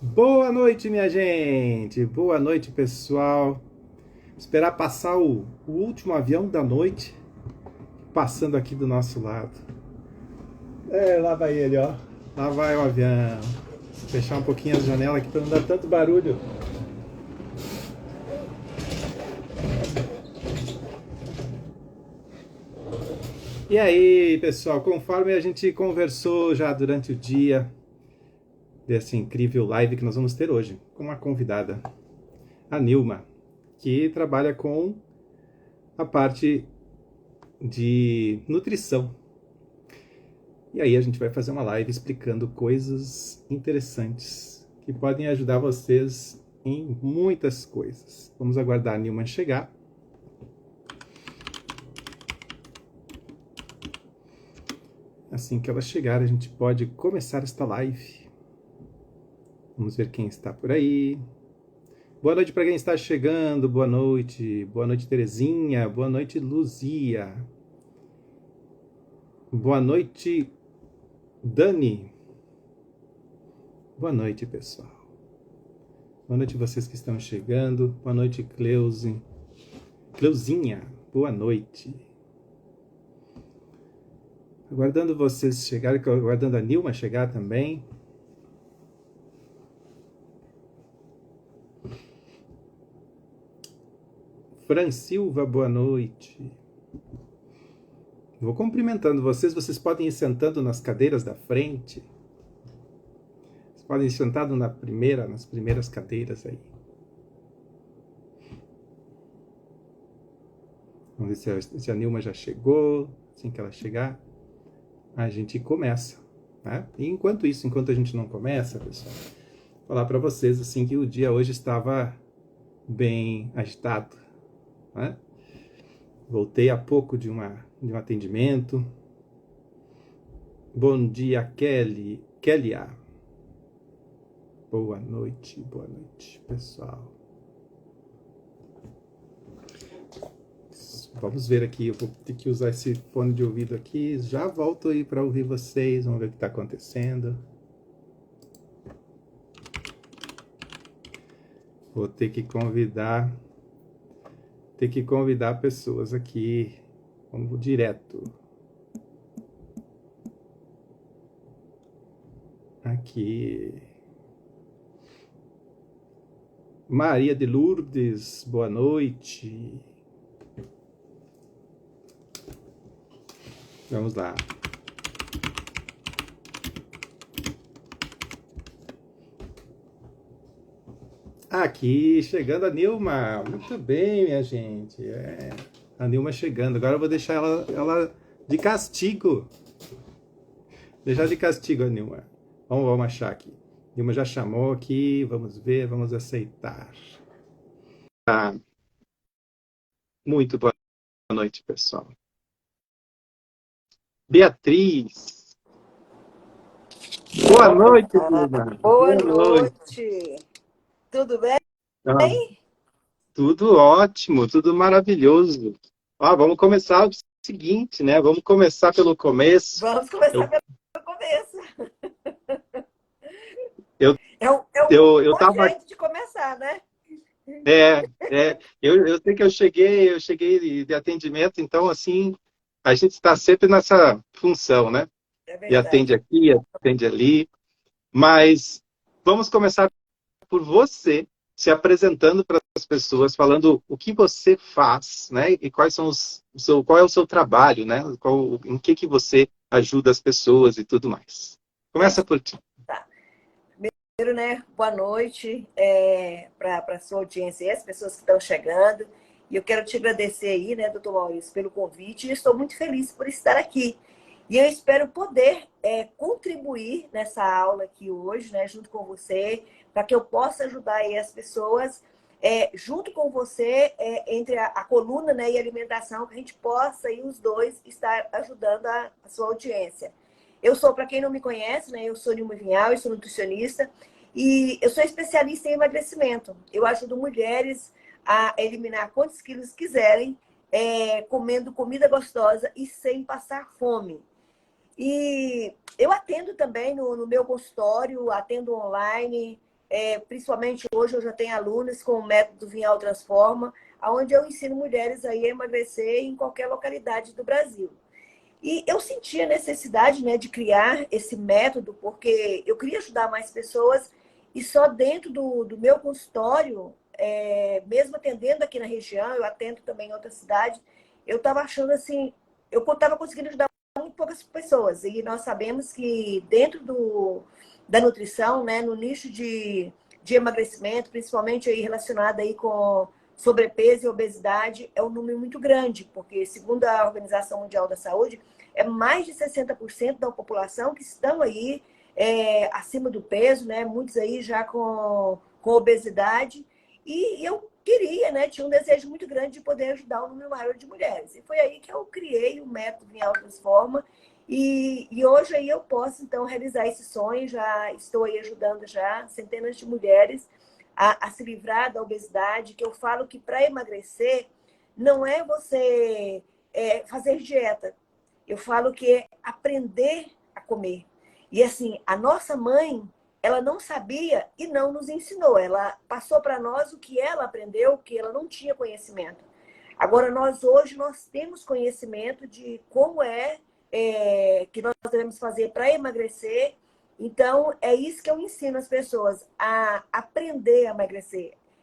Boa noite, minha gente! Boa noite, pessoal! Esperar passar o último avião da noite, passando aqui do nosso lado. Lá vai ele, ó. Lá vai o avião. Vou fechar um pouquinho as janelas aqui para não dar tanto barulho. E aí, pessoal, conforme a gente conversou já durante o dia dessa incrível live que nós vamos ter hoje, com uma convidada, a Nilma, que trabalha com a parte de nutrição. E aí a gente vai fazer uma live explicando coisas interessantes que podem ajudar vocês em muitas coisas. Vamos aguardar a Nilma chegar. Assim que ela chegar, a gente pode começar esta live. Vamos ver quem está por aí. Boa noite para quem está chegando. Boa noite. Boa noite, Terezinha. Boa noite, Luzia. Boa noite, Dani. Boa noite, pessoal. Boa noite vocês que estão chegando. Boa noite, Cleuzinha. Boa noite. Aguardando vocês chegarem, aguardando a Nilma chegar também. Fran Silva, boa noite. Vou cumprimentando vocês. Vocês podem ir sentando nas cadeiras da frente. Vocês podem ir sentado nas primeiras cadeiras aí. Vamos ver se a Nilma já chegou. Assim que ela chegar, a gente começa. Né? E enquanto isso, enquanto a gente não começa, pessoal, vou falar para vocês assim que o dia hoje estava bem agitado. Né? Voltei há pouco de um atendimento. Bom dia, Kélia. Boa noite, pessoal. Vamos ver aqui, eu vou ter que usar esse fone de ouvido aqui. Já volto aí para ouvir vocês, vamos ver o que está acontecendo. Vou ter que convidar pessoas aqui. Vamos direto. Aqui. Maria de Lourdes, boa noite. Vamos lá. Aqui, chegando a Nilma. Muito bem, minha gente. A Nilma chegando. Agora eu vou deixar ela de castigo. Deixar de castigo a Nilma. Vamos achar aqui. Nilma já chamou aqui. Vamos ver, vamos aceitar. Ah, muito boa noite, pessoal. Beatriz. Boa noite, Nilma. Boa Boa noite. noite. Tudo bem? Ah, tudo ótimo, tudo maravilhoso. Vamos começar o seguinte, né? Vamos começar pelo começo. Vamos começar Eu, pelo começo. eu, É um eu bom tava. jeito de começar, né? É, eu sei que eu cheguei de atendimento, então, assim, a gente está sempre nessa função, né? É E atende verdade. aqui, atende ali. Mas vamos começar por você se apresentando para as pessoas, falando o que você faz, né? E quais são qual é o seu trabalho, né? Em que você ajuda as pessoas e tudo mais. É Começa isso. por ti. Tá. Primeiro, né? Boa noite para a sua audiência e as pessoas que estão chegando. E eu quero te agradecer aí, né, doutor Maurício, pelo convite. E estou muito feliz por estar aqui. E eu espero poder contribuir nessa aula aqui hoje, né, junto com você, para que eu possa ajudar aí as pessoas, junto com você, entre a coluna, né, e a alimentação, que a gente possa aí os dois estar ajudando a sua audiência. Eu sou, para quem não me conhece, né, eu sou Nilma Vinhal, eu sou nutricionista e eu sou especialista em emagrecimento. Eu ajudo mulheres a eliminar quantos quilos quiserem, comendo comida gostosa e sem passar fome. E eu atendo também no meu consultório, atendo online. principalmente hoje eu já tenho alunos com o método Vinhal Transforma, onde eu ensino mulheres aí a emagrecer em qualquer localidade do Brasil. E eu senti a necessidade, né, de criar esse método, porque eu queria ajudar mais pessoas e só dentro do meu consultório, mesmo atendendo aqui na região, eu atendo também em outra cidade, eu estava achando assim, eu estava conseguindo ajudar muito poucas pessoas. E nós sabemos que dentro da nutrição, né, no nicho de emagrecimento, principalmente aí relacionado aí com sobrepeso e obesidade, é um número muito grande, porque segundo a Organização Mundial da Saúde, é mais de 60% da população que estão aí acima do peso, né? Muitos aí já com obesidade. E eu queria, né? Tinha um desejo muito grande de poder ajudar um número maior de mulheres. E foi aí que eu criei o método Vinhal Transforma. E hoje aí eu posso, então, realizar esse sonho. Já estou aí ajudando já centenas de mulheres a se livrar da obesidade, que eu falo que para emagrecer não é você fazer dieta. Eu falo que é aprender a comer. E assim, a nossa mãe, ela não sabia e não nos ensinou. Ela passou para nós o que ela aprendeu, que ela não tinha conhecimento. Agora, hoje, nós temos conhecimento de como que nós devemos fazer para emagrecer. Então, é isso que eu ensino as pessoas, a aprender a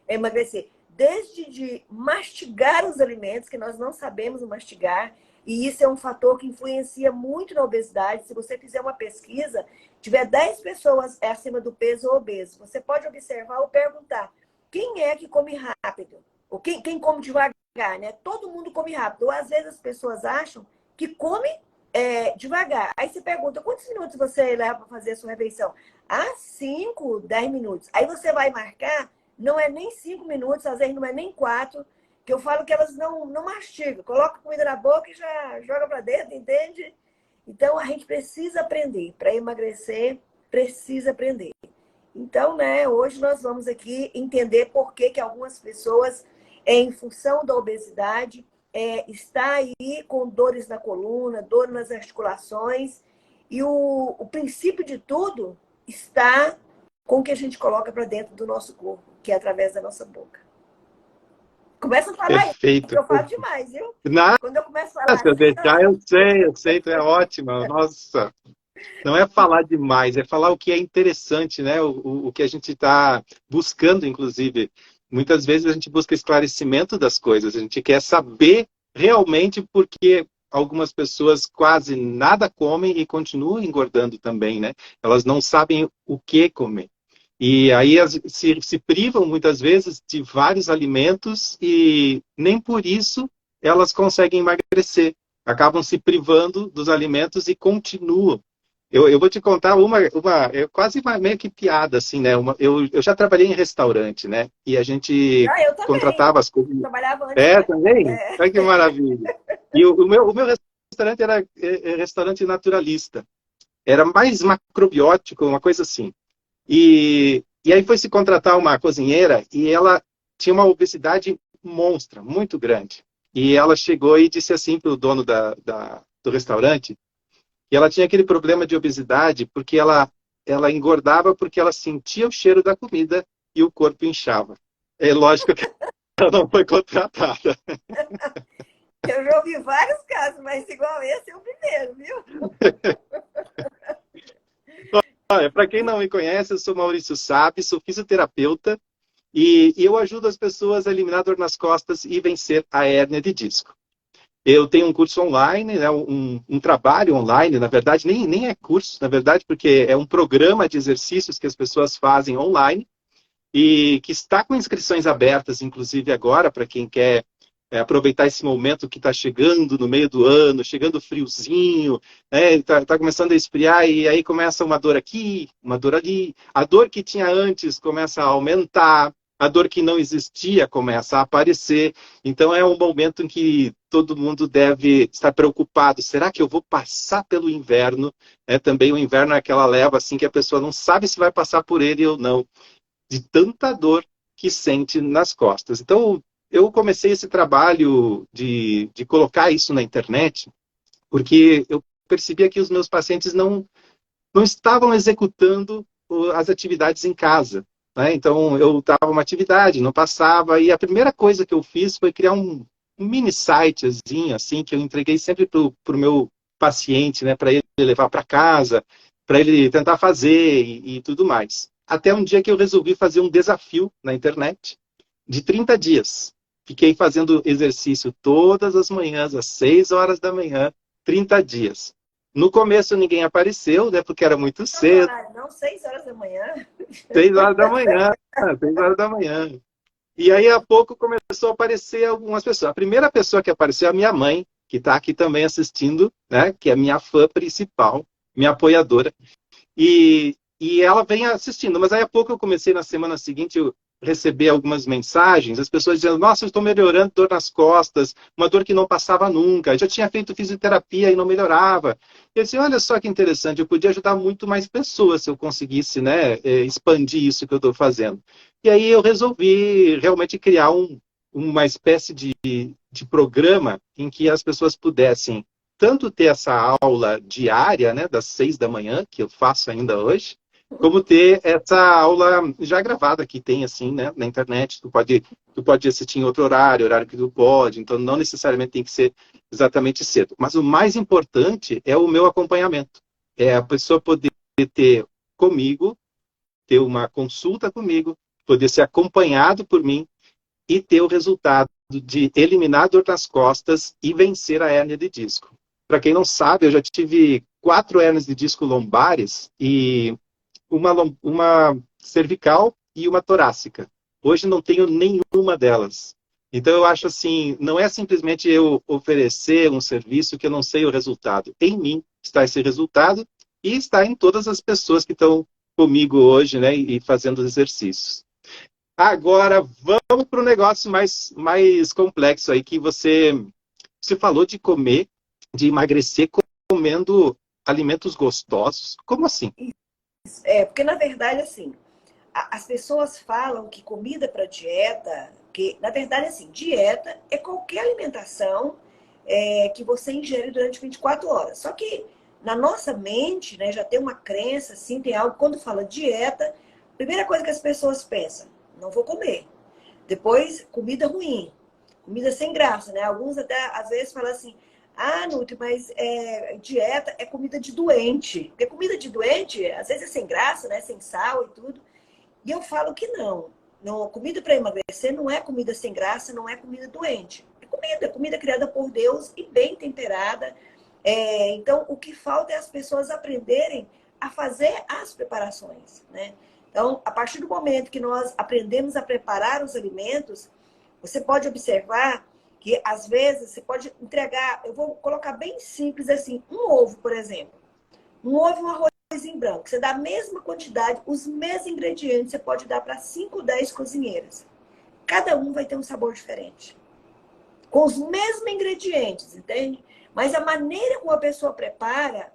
emagrecer. Desde de mastigar os alimentos, que nós não sabemos mastigar, e isso é um fator que influencia muito na obesidade. Se você fizer uma pesquisa, tiver 10 pessoas acima do peso ou obeso, você pode observar ou perguntar quem é que come rápido? Ou quem come devagar, né? Todo mundo come rápido. Ou às vezes as pessoas acham que come devagar. Aí você pergunta, quantos minutos você leva para fazer a sua refeição? 5, 10 minutos. Aí você vai marcar, não é nem 5 minutos, às vezes não é nem 4, que eu falo que elas não mastigam. Coloca a comida na boca e já joga para dentro, entende? Então, a gente precisa aprender. Para emagrecer, precisa aprender. Então, né, hoje nós vamos aqui entender por que algumas pessoas, em função da obesidade, está aí com dores na coluna, dor nas articulações. E o princípio de tudo está com o que a gente coloca para dentro do nosso corpo, que é através da nossa boca. Começa a falar aí, Perfeito. porque eu falo demais, viu? Nada, Quando eu começo a falar se eu assim, deixar, eu sei, tu é ótima. Nossa, não é falar demais, é falar o que é interessante, né? O que a gente está buscando, inclusive. Muitas vezes a gente busca esclarecimento das coisas, a gente quer saber realmente porque algumas pessoas quase nada comem e continuam engordando também, né? Elas não sabem o que comer. E aí se privam muitas vezes de vários alimentos e nem por isso elas conseguem emagrecer. Acabam se privando dos alimentos e continuam. Eu vou te contar quase meio que piada, assim, né? Eu já trabalhei em restaurante, né? E a gente eu também. contratava as coisas. Trabalhava antes, né? Também? Olha que maravilha. E o meu restaurante era restaurante naturalista. Era mais macrobiótico, uma coisa assim. E aí foi se contratar uma cozinheira e ela tinha uma obesidade monstra, muito grande. E ela chegou e disse assim para o dono do restaurante que ela tinha aquele problema de obesidade porque ela engordava porque ela sentia o cheiro da comida e o corpo inchava. É lógico que ela não foi contratada. Eu já ouvi vários casos, mas igual esse é o primeiro, viu? Olha, para quem não me conhece, eu sou Maurício Sabe, sou fisioterapeuta e eu ajudo as pessoas a eliminar dor nas costas e vencer a hérnia de disco. Eu tenho um curso online, né, um trabalho online, na verdade, nem é curso, na verdade, porque é um programa de exercícios que as pessoas fazem online e que está com inscrições abertas, inclusive agora, para quem quer aproveitar esse momento que está chegando no meio do ano, chegando friozinho, tá começando a esfriar e aí começa uma dor aqui, uma dor ali. A dor que tinha antes começa a aumentar, a dor que não existia começa a aparecer. Então é um momento em que todo mundo deve estar preocupado. Será que eu vou passar pelo inverno? Também o inverno é aquela leva assim que a pessoa não sabe se vai passar por ele ou não, de tanta dor que sente nas costas. Então, eu comecei esse trabalho de colocar isso na internet, porque eu percebia que os meus pacientes não estavam executando as atividades em casa. né? Então, eu dava uma atividade, não passava, e a primeira coisa que eu fiz foi criar um mini sitezinho, assim, que eu entreguei sempre para o meu paciente, né, para ele levar para casa, para ele tentar fazer e tudo mais. Até um dia que eu resolvi fazer um desafio na internet de 30 dias. Fiquei fazendo exercício todas as manhãs, às 6 horas da manhã, 30 dias. No começo ninguém apareceu, né, porque era muito cedo. Não, 6 horas da manhã. 6 horas da manhã, 6 horas da manhã. E aí, a pouco, começou a aparecer algumas pessoas. A primeira pessoa que apareceu é a minha mãe, que está aqui também assistindo, né, que é minha fã principal, minha apoiadora. E ela vem assistindo. Mas aí, a pouco, eu comecei, na semana seguinte, eu receber algumas mensagens, as pessoas dizendo, nossa, eu estou melhorando dor nas costas, uma dor que não passava nunca. Eu já tinha feito fisioterapia e não melhorava. E eu disse, olha só que interessante, eu podia ajudar muito mais pessoas se eu conseguisse, né, expandir isso que eu estou fazendo. E aí eu resolvi realmente criar uma espécie de programa em que as pessoas pudessem tanto ter essa aula diária, né, das 6 da manhã, que eu faço ainda hoje, como ter essa aula já gravada que tem assim, né, na internet. Tu pode assistir em outro horário que tu pode, então não necessariamente tem que ser exatamente cedo. Mas o mais importante é o meu acompanhamento. É a pessoa poder ter comigo, ter uma consulta comigo, poder ser acompanhado por mim e ter o resultado de eliminar a dor nas costas e vencer a hérnia de disco. Para quem não sabe, eu já tive 4 hérnias de disco lombares e uma cervical e uma torácica. Hoje não tenho nenhuma delas. Então eu acho assim, não é simplesmente eu oferecer um serviço que eu não sei o resultado. Em mim está esse resultado e está em todas as pessoas que estão comigo hoje, né, e fazendo os exercícios. Agora vamos para o negócio mais complexo aí que você falou de comer, de emagrecer comendo alimentos gostosos. Como assim? Porque na verdade, assim, as pessoas falam que comida para dieta, que na verdade, assim, dieta é qualquer alimentação que você ingere durante 24 horas. Só que na nossa mente, né, já tem uma crença, assim, tem algo, quando fala dieta, a primeira coisa que as pessoas pensam, não vou comer. Depois, comida ruim, comida sem graça, né? Alguns até às vezes falam assim, ah, Nutri, mas dieta é comida de doente. Porque comida de doente, às vezes é sem graça, né? Sem sal e tudo. E eu falo que não. Não, comida para emagrecer não é comida sem graça, não é comida doente. É comida criada por Deus e bem temperada. Então, o que falta é as pessoas aprenderem a fazer as preparações, né? Então, a partir do momento que nós aprendemos a preparar os alimentos, você pode observar que, às vezes, você pode entregar, eu vou colocar bem simples assim, um ovo, por exemplo. Um ovo e um arroz em branco. Você dá a mesma quantidade, os mesmos ingredientes, você pode dar para 5, 10 cozinheiras. Cada um vai ter um sabor diferente. Com os mesmos ingredientes, entende? Mas a maneira como a pessoa prepara,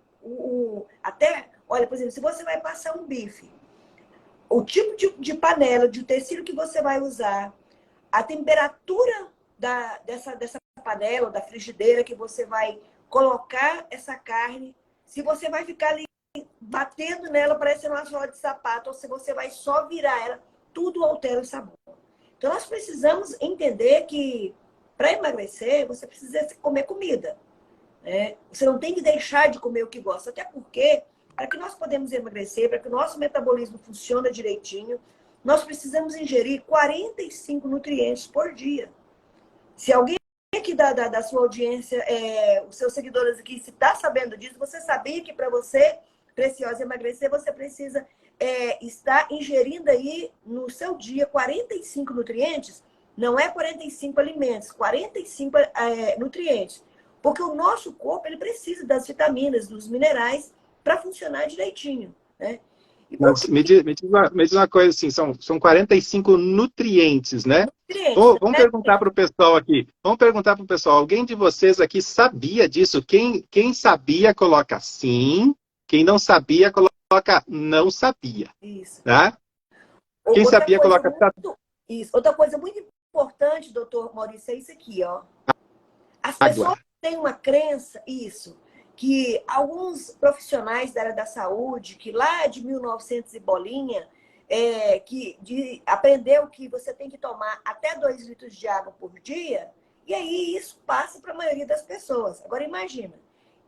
até, olha, por exemplo, se você vai passar um bife, o tipo de panela, de tecido que você vai usar, a temperatura dessa panela, da frigideira que você vai colocar essa carne, se você vai ficar ali batendo nela parecendo uma sola de sapato, ou se você vai só virar ela, tudo altera o sabor. Então, nós precisamos entender que para emagrecer, você precisa comer comida. Né? Você não tem que deixar de comer o que gosta, até porque, para que nós podemos emagrecer, para que o nosso metabolismo funcione direitinho, nós precisamos ingerir 45 nutrientes por dia. Se alguém aqui da sua audiência, os seus seguidores aqui, se está sabendo disso, você sabia que para você, preciosa, emagrecer, você precisa estar ingerindo aí no seu dia 45 nutrientes? Não é 45 alimentos, 45 nutrientes. Porque o nosso corpo ele precisa das vitaminas, dos minerais, para funcionar direitinho. Né? Mas me diz uma coisa assim, são 45 nutrientes, né? Nutrientes, Vamos né? perguntar para o pessoal aqui. Vamos perguntar para o pessoal. Alguém de vocês aqui sabia disso? Quem sabia, coloca sim. Quem não sabia, coloca não sabia. Isso. Tá? Quem Outra sabia, coisa coloca muito, isso. Outra coisa muito importante, doutor Maurício, é isso aqui, ó. As pessoas água. têm uma crença, isso, que alguns profissionais da área da saúde, que lá de 1900 e bolinha, de aprendeu que você tem que tomar até 2 litros de água por dia, e aí isso passa para a maioria das pessoas. Agora imagina,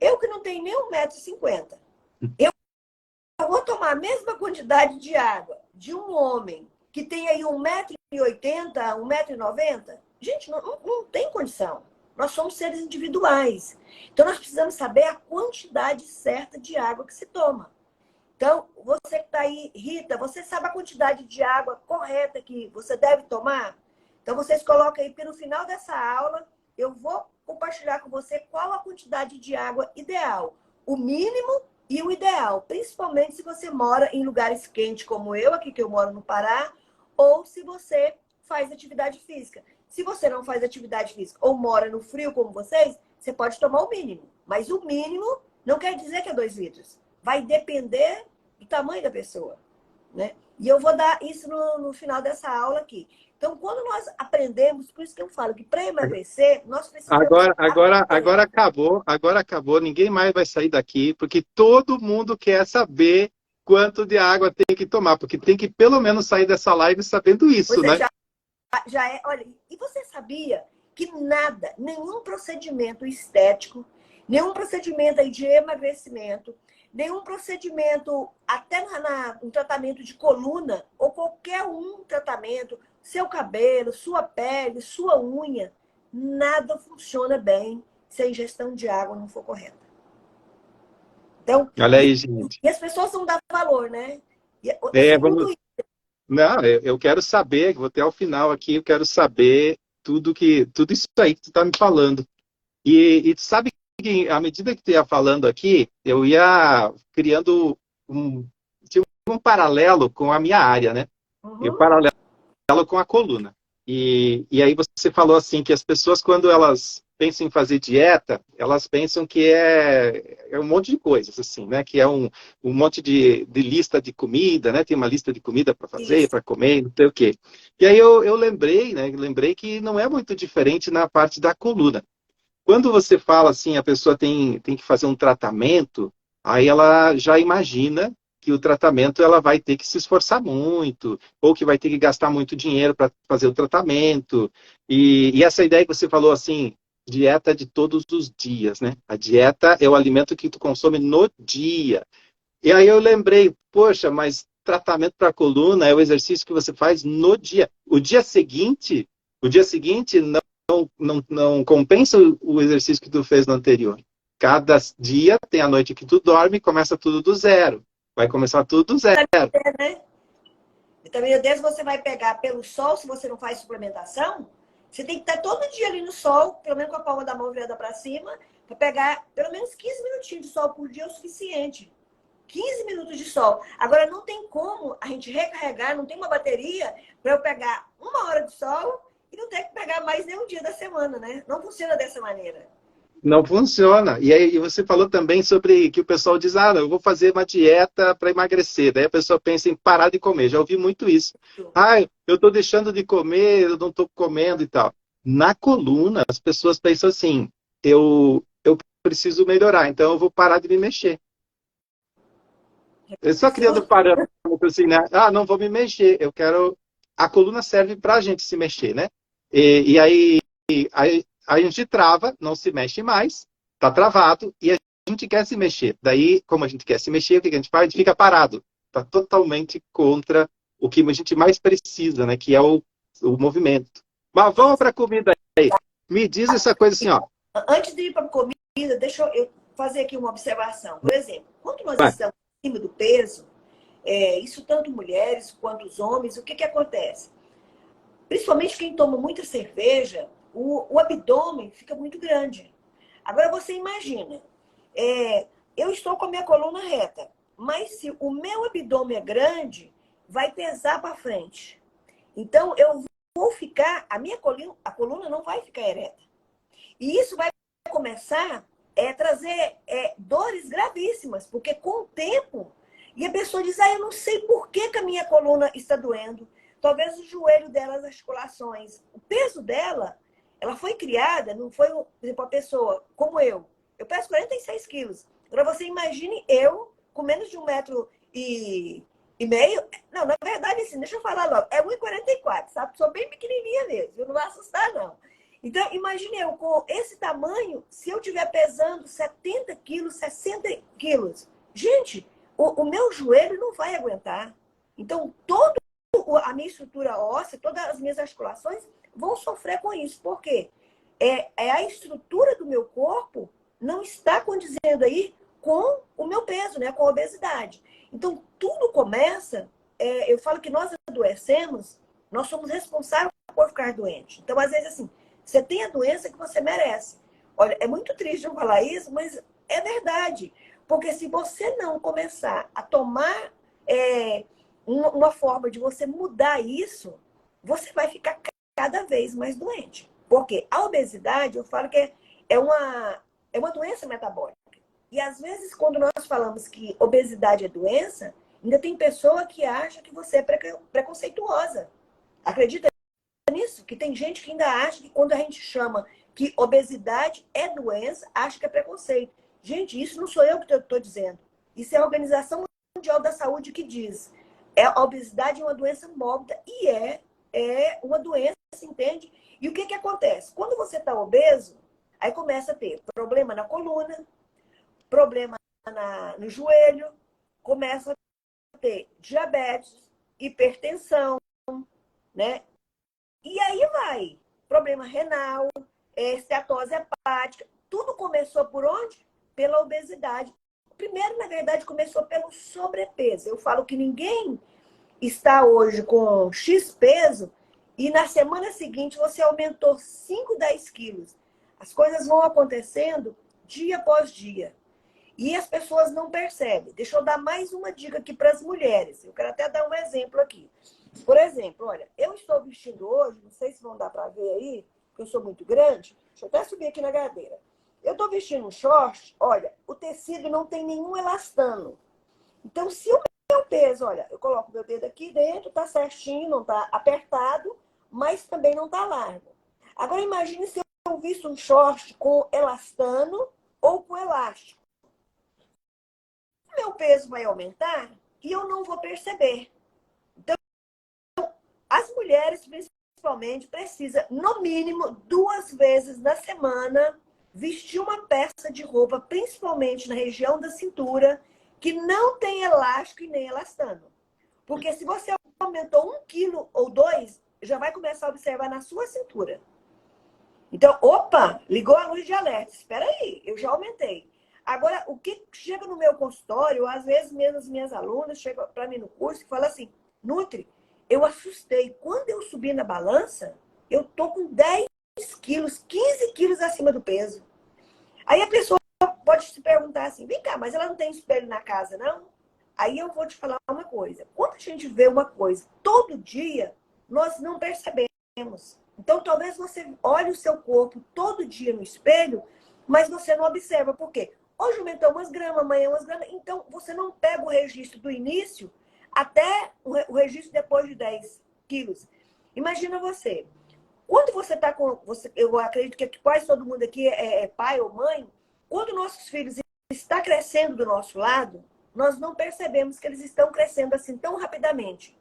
eu que não tenho nem 1,50 m, eu vou tomar a mesma quantidade de água de um homem que tem aí 1,80 m, 1,90 m? Gente, não tem condição. Nós somos seres individuais. Então, nós precisamos saber a quantidade certa de água que se toma. Então, você que está aí, Rita, você sabe a quantidade de água correta que você deve tomar? Então, vocês colocam aí, porque no final dessa aula, eu vou compartilhar com você qual a quantidade de água ideal. O mínimo e o ideal. Principalmente se você mora em lugares quentes, como eu, aqui que eu moro no Pará, ou se você faz atividade física. Se você não faz atividade física ou mora no frio como vocês, você pode tomar o mínimo. Mas o mínimo não quer dizer que é 2 litros. Vai depender do tamanho da pessoa, né? E eu vou dar isso no final dessa aula aqui. Então, quando nós aprendemos, por isso que eu falo que para emagrecer, nós precisamos Agora acabou, ninguém mais vai sair daqui, porque todo mundo quer saber quanto de água tem que tomar, porque tem que pelo menos sair dessa live sabendo isso, Você né? já é. Olha, e você sabia que nada, nenhum procedimento estético, nenhum procedimento aí de emagrecimento, nenhum procedimento, até um tratamento de coluna, ou qualquer um tratamento, seu cabelo, sua pele, sua unha, nada funciona bem se a ingestão de água não for correta. Então, Olha aí, gente. e as pessoas não dão valor, né? E, Vamos... Não, eu quero saber, vou até ao final aqui, eu quero saber tudo isso aí que tu está me falando. E tu sabe que, à medida que tu ia falando aqui, eu ia criando tinha um paralelo com a minha área, né? E o paralelo com a coluna. E aí você falou assim, que as pessoas, quando elas pensam em fazer dieta, elas pensam que é um monte de coisas, assim, né? Que é um monte de lista de comida, né? Tem uma lista de comida para fazer, para comer, não sei o quê. E aí eu lembrei, né? Lembrei que não é muito diferente na parte da coluna. Quando você fala assim, a pessoa tem que fazer um tratamento, aí ela já imagina que o tratamento ela vai ter que se esforçar muito, ou que vai ter que gastar muito dinheiro para fazer o tratamento. E essa ideia que você falou assim, dieta de todos os dias, né? A dieta é o alimento que tu consome no dia. E aí eu lembrei, poxa, mas tratamento para a coluna é o exercício que você faz no dia. O dia seguinte não compensa o exercício que tu fez no anterior. Cada dia tem a noite que tu dorme e começa tudo do zero. Vai começar tudo do zero. Né? Vitamina D você vai pegar pelo sol, se você não faz suplementação, você tem que estar todo dia ali no sol, pelo menos com a palma da mão virada para cima, para pegar pelo menos 15 minutinhos de sol por dia é o suficiente. 15 minutos de sol. Agora, não tem como a gente recarregar, não tem uma bateria para eu pegar 1 hora de sol e não ter que pegar mais nenhum dia da semana, né? Não funciona dessa maneira. Não funciona. E aí você falou também sobre que o pessoal diz, eu vou fazer uma dieta para emagrecer. Daí a pessoa pensa em parar de comer. Já ouvi muito isso. Eu estou deixando de comer, eu não estou comendo e tal. Na coluna, as pessoas pensam assim, eu preciso melhorar, então eu vou parar de me mexer. Eu só criando parâmetro assim, né? Não vou me mexer, eu quero... A coluna serve para a gente se mexer, né? E aí a gente trava, não se mexe mais, está travado, e a gente quer se mexer. Daí, como a gente quer se mexer, o que a gente faz? A gente fica parado. Está totalmente contra o que a gente mais precisa, né? Que é o movimento. Mas vamos para a comida aí. Me diz essa coisa assim, ó. Antes de ir para a comida, deixa eu fazer aqui uma observação. Por exemplo, quando nós estamos acima do peso, isso tanto mulheres quanto os homens, o que acontece? Principalmente quem toma muita cerveja, o abdômen fica muito grande. Agora você imagina, eu estou com a minha coluna reta, mas se o meu abdômen é grande, vai pesar para frente. Então eu vou ficar, a coluna não vai ficar ereta. E isso vai começar a trazer dores gravíssimas, porque com o tempo, e a pessoa diz, eu não sei por que a minha coluna está doendo. Talvez o joelho dela, as articulações. O peso dela, ela foi criada, não foi, por exemplo, uma pessoa como eu. Eu peso 46 quilos. Agora você imagine eu, com menos de 1,60 m, e meio? Não, na verdade, assim, deixa eu falar logo. É 1,44, sabe? Sou bem pequenininha mesmo, eu não vai assustar, não. Então, imagine eu com esse tamanho, se eu estiver pesando 70 quilos, 60 quilos. Gente, o meu joelho não vai aguentar. Então, toda a minha estrutura óssea, todas as minhas articulações vão sofrer com isso. Por quê? É a estrutura do meu corpo não está condizendo aí com o meu peso, né? Com a obesidade. Então, tudo começa... eu falo que nós adoecemos, nós somos responsáveis por ficar doente. Então, às vezes, assim, você tem a doença que você merece. Olha, é muito triste eu falar isso, mas é verdade. Porque se você não começar a tomar uma forma de você mudar isso, você vai ficar cada vez mais doente. Porque a obesidade, eu falo que é uma doença metabólica. E às vezes, quando nós falamos que obesidade é doença, ainda tem pessoa que acha que você é preconceituosa. Acredita nisso? Que tem gente que ainda acha que quando a gente chama que obesidade é doença, acha que é preconceito. Gente, isso não sou eu que estou dizendo. Isso é a Organização Mundial da Saúde que diz. A obesidade é uma doença mórbida e é uma doença, entende? E o que acontece? Quando você está obeso, aí começa a ter problema na coluna, problema no joelho, começa a ter diabetes, hipertensão, né? E aí vai. Problema renal, esteatose hepática. Tudo começou por onde? Pela obesidade. Primeiro, na verdade, começou pelo sobrepeso. Eu falo que ninguém está hoje com X peso e na semana seguinte você aumentou 5, 10 quilos. As coisas vão acontecendo dia após dia. E as pessoas não percebem. Deixa eu dar mais uma dica aqui para as mulheres. Eu quero até dar um exemplo aqui. Por exemplo, olha, eu estou vestindo hoje, não sei se vão dar para ver aí, porque eu sou muito grande. Deixa eu até subir aqui na cadeira. Eu estou vestindo um short, olha, o tecido não tem nenhum elastano. Então, se o meu peso, olha, eu coloco meu dedo aqui dentro, tá certinho, não tá apertado, mas também não tá largo. Agora, imagine se eu visto um short com elastano ou com elástico. O meu peso vai aumentar e eu não vou perceber. As mulheres, principalmente, precisam, no mínimo, 2 vezes na semana, vestir uma peça de roupa, principalmente na região da cintura, que não tem elástico e nem elastano. Porque se você aumentou 1 quilo ou 2, já vai começar a observar na sua cintura. Então, opa, ligou a luz de alerta. Espera aí, eu já aumentei. Agora, o que chega no meu consultório, às vezes mesmo as minhas alunas chegam para mim no curso e falam assim, Nutri, eu assustei. Quando eu subi na balança, eu tô com 10 quilos, 15 quilos acima do peso. Aí a pessoa pode te perguntar assim, vem cá, mas ela não tem espelho na casa, não? Aí eu vou te falar uma coisa. Quando a gente vê uma coisa todo dia, nós não percebemos. Então, talvez você olhe o seu corpo todo dia no espelho, mas você não observa. Por quê? Hoje aumentou umas gramas, amanhã umas gramas. Então, você não pega o registro do início até o registro depois de 10 quilos. Imagina você. Quando você está com... eu acredito que quase todo mundo aqui é pai ou mãe. Quando nossos filhos estão crescendo do nosso lado, nós não percebemos que eles estão crescendo assim tão rapidamente.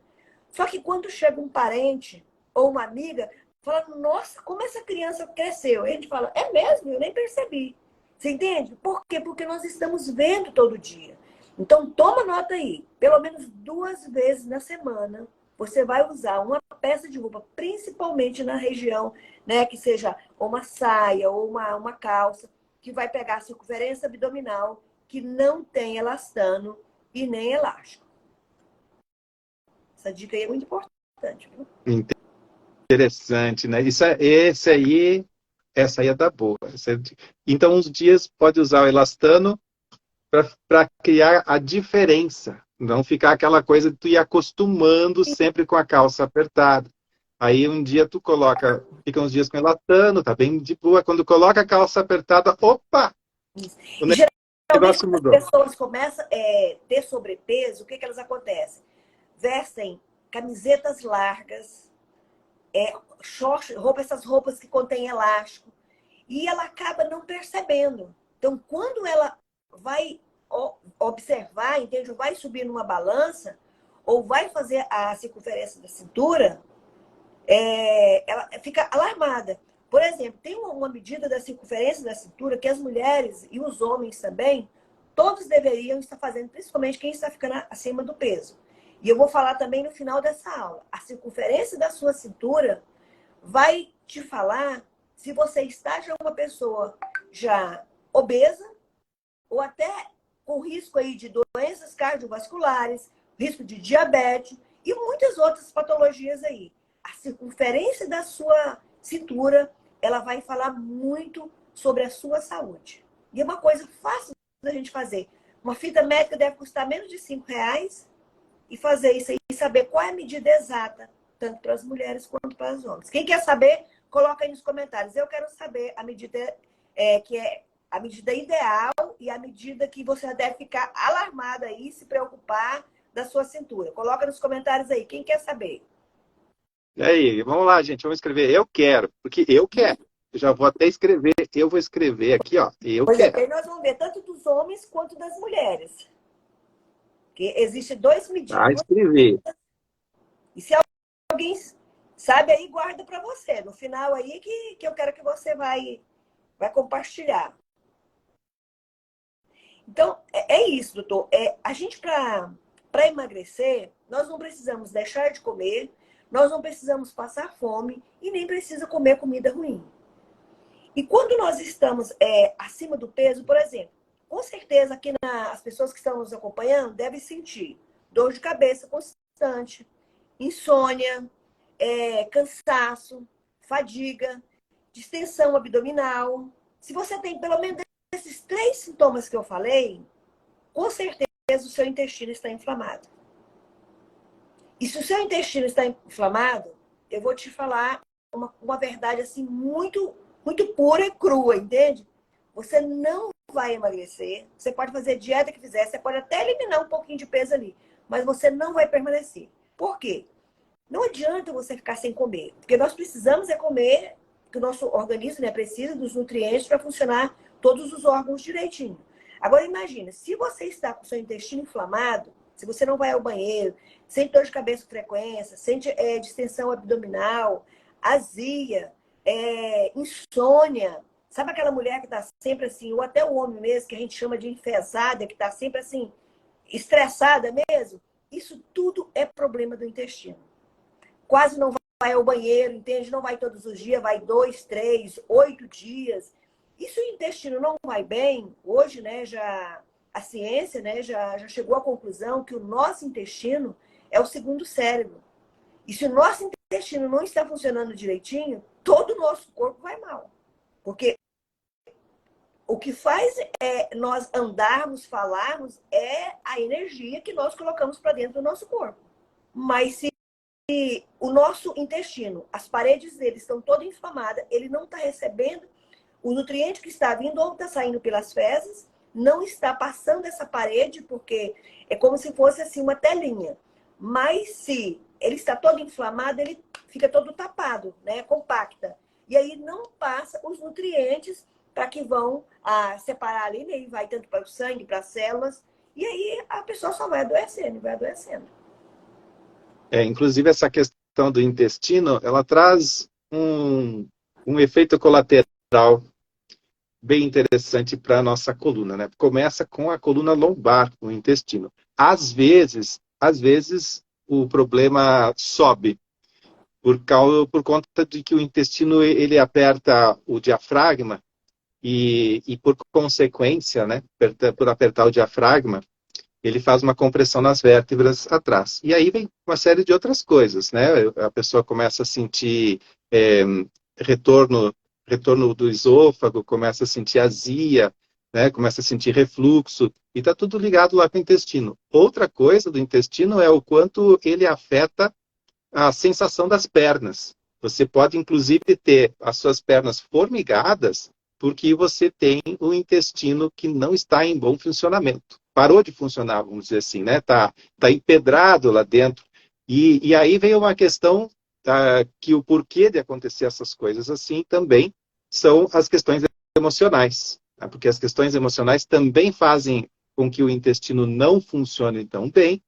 Só que quando chega um parente ou uma amiga, fala, nossa, como essa criança cresceu. A gente fala, é mesmo? Eu nem percebi. Você entende? Por quê? Porque nós estamos vendo todo dia. Então, toma nota aí. Pelo menos 2 vezes na semana, você vai usar uma peça de roupa, principalmente na região, né, que seja uma saia ou uma calça, que vai pegar a circunferência abdominal, que não tem elastano e nem elástico. Essa dica aí é muito importante, viu? Interessante, né? Essa aí é da boa. Então, uns dias pode usar o elastano para criar a diferença. Não ficar aquela coisa de tu ir acostumando sempre com a calça apertada. Aí um dia tu fica uns dias com elastano, tá bem de boa. Quando coloca a calça apertada, opa! O E geralmente, negócio quando as mudou. pessoas começam a ter sobrepeso, o que elas acontecem? Vestem camisetas largas, essas roupas que contêm elástico, e ela acaba não percebendo. Então, quando ela vai observar, entende? Vai subir numa balança, ou vai fazer a circunferência da cintura, ela fica alarmada. Por exemplo, tem uma medida da circunferência da cintura que as mulheres e os homens também, todos deveriam estar fazendo, principalmente quem está ficando acima do peso. E eu vou falar também no final dessa aula. A circunferência da sua cintura vai te falar se você está já uma pessoa já obesa ou até com risco aí de doenças cardiovasculares, risco de diabetes e muitas outras patologias aí. A circunferência da sua cintura, ela vai falar muito sobre a sua saúde. E é uma coisa fácil da gente fazer. Uma fita médica deve custar menos de R$ 5 e fazer isso aí e saber qual é a medida exata, tanto para as mulheres quanto para os homens. Quem quer saber, coloca aí nos comentários. Eu quero saber a medida que é a medida ideal e a medida que você deve ficar alarmada aí, se preocupar da sua cintura. Coloca nos comentários aí. Quem quer saber? E aí, vamos lá, gente. Vamos escrever. Eu quero, porque eu quero. Eu já vou até escrever. Eu vou escrever aqui, ó. Eu Pois quero. é, nós vamos ver tanto dos homens quanto das mulheres. Que existem dois medidas. Ah, escrever. E se alguém sabe aí, guarda para você. No final aí que eu quero que você vai compartilhar. Então, é isso, doutor. A gente, para emagrecer, nós não precisamos deixar de comer, nós não precisamos passar fome e nem precisa comer comida ruim. E quando nós estamos acima do peso, por exemplo, com certeza aqui as pessoas que estão nos acompanhando devem sentir dor de cabeça constante, insônia, cansaço, fadiga, distensão abdominal. Se você tem pelo menos esses 3 sintomas que eu falei, com certeza o seu intestino está inflamado. E se o seu intestino está inflamado, eu vou te falar uma verdade assim muito, muito pura e crua, entende? Você não vai emagrecer, você pode fazer a dieta que fizer, você pode até eliminar um pouquinho de peso ali, mas você não vai permanecer. Por quê? Não adianta você ficar sem comer, porque nós precisamos comer, porque o nosso organismo precisa dos nutrientes para funcionar todos os órgãos direitinho. Agora imagina, se você está com o seu intestino inflamado, se você não vai ao banheiro, sente dor de cabeça com frequência, sente distensão abdominal, azia, insônia, sabe aquela mulher que está sempre assim, ou até o homem mesmo, que a gente chama de enfesada, que está sempre assim, estressada mesmo? Isso tudo é problema do intestino. Quase não vai ao banheiro, entende? Não vai todos os dias, vai 2, 3, 8 dias. E se o intestino não vai bem, hoje, a ciência, já chegou à conclusão que o nosso intestino é o segundo cérebro. E se o nosso intestino não está funcionando direitinho, todo o nosso corpo vai mal. Porque o que faz nós andarmos, falarmos, é a energia que nós colocamos para dentro do nosso corpo. Mas se o nosso intestino, as paredes dele estão todas inflamadas, ele não está recebendo o nutriente que está vindo ou está saindo pelas fezes, não está passando essa parede, porque é como se fosse assim uma telinha. Mas se ele está todo inflamado, ele fica todo tapado, compacta. E aí não passa os nutrientes para que vão separar ali, e vai tanto para o sangue, para as células, e aí a pessoa só vai adoecendo, vai adoecendo. Inclusive, essa questão do intestino, ela traz um efeito colateral bem interessante para a nossa coluna, né? Começa com a coluna lombar, o intestino. Às vezes o problema sobe por conta de que o intestino ele aperta o diafragma e por consequência, né, por apertar o diafragma, ele faz uma compressão nas vértebras atrás. E aí vem uma série de outras coisas, né? A pessoa começa a sentir retorno do esôfago, começa a sentir azia, né? Começa a sentir refluxo, e está tudo ligado lá com o intestino. Outra coisa do intestino é o quanto ele afeta a sensação das pernas. Você pode, inclusive, ter as suas pernas formigadas porque você tem um intestino que não está em bom funcionamento. Parou de funcionar, vamos dizer assim, né? Tá empedrado lá dentro. E aí vem uma questão que o porquê de acontecer essas coisas assim também são as questões emocionais. Tá? Porque as questões emocionais também fazem com que o intestino não funcione tão bem.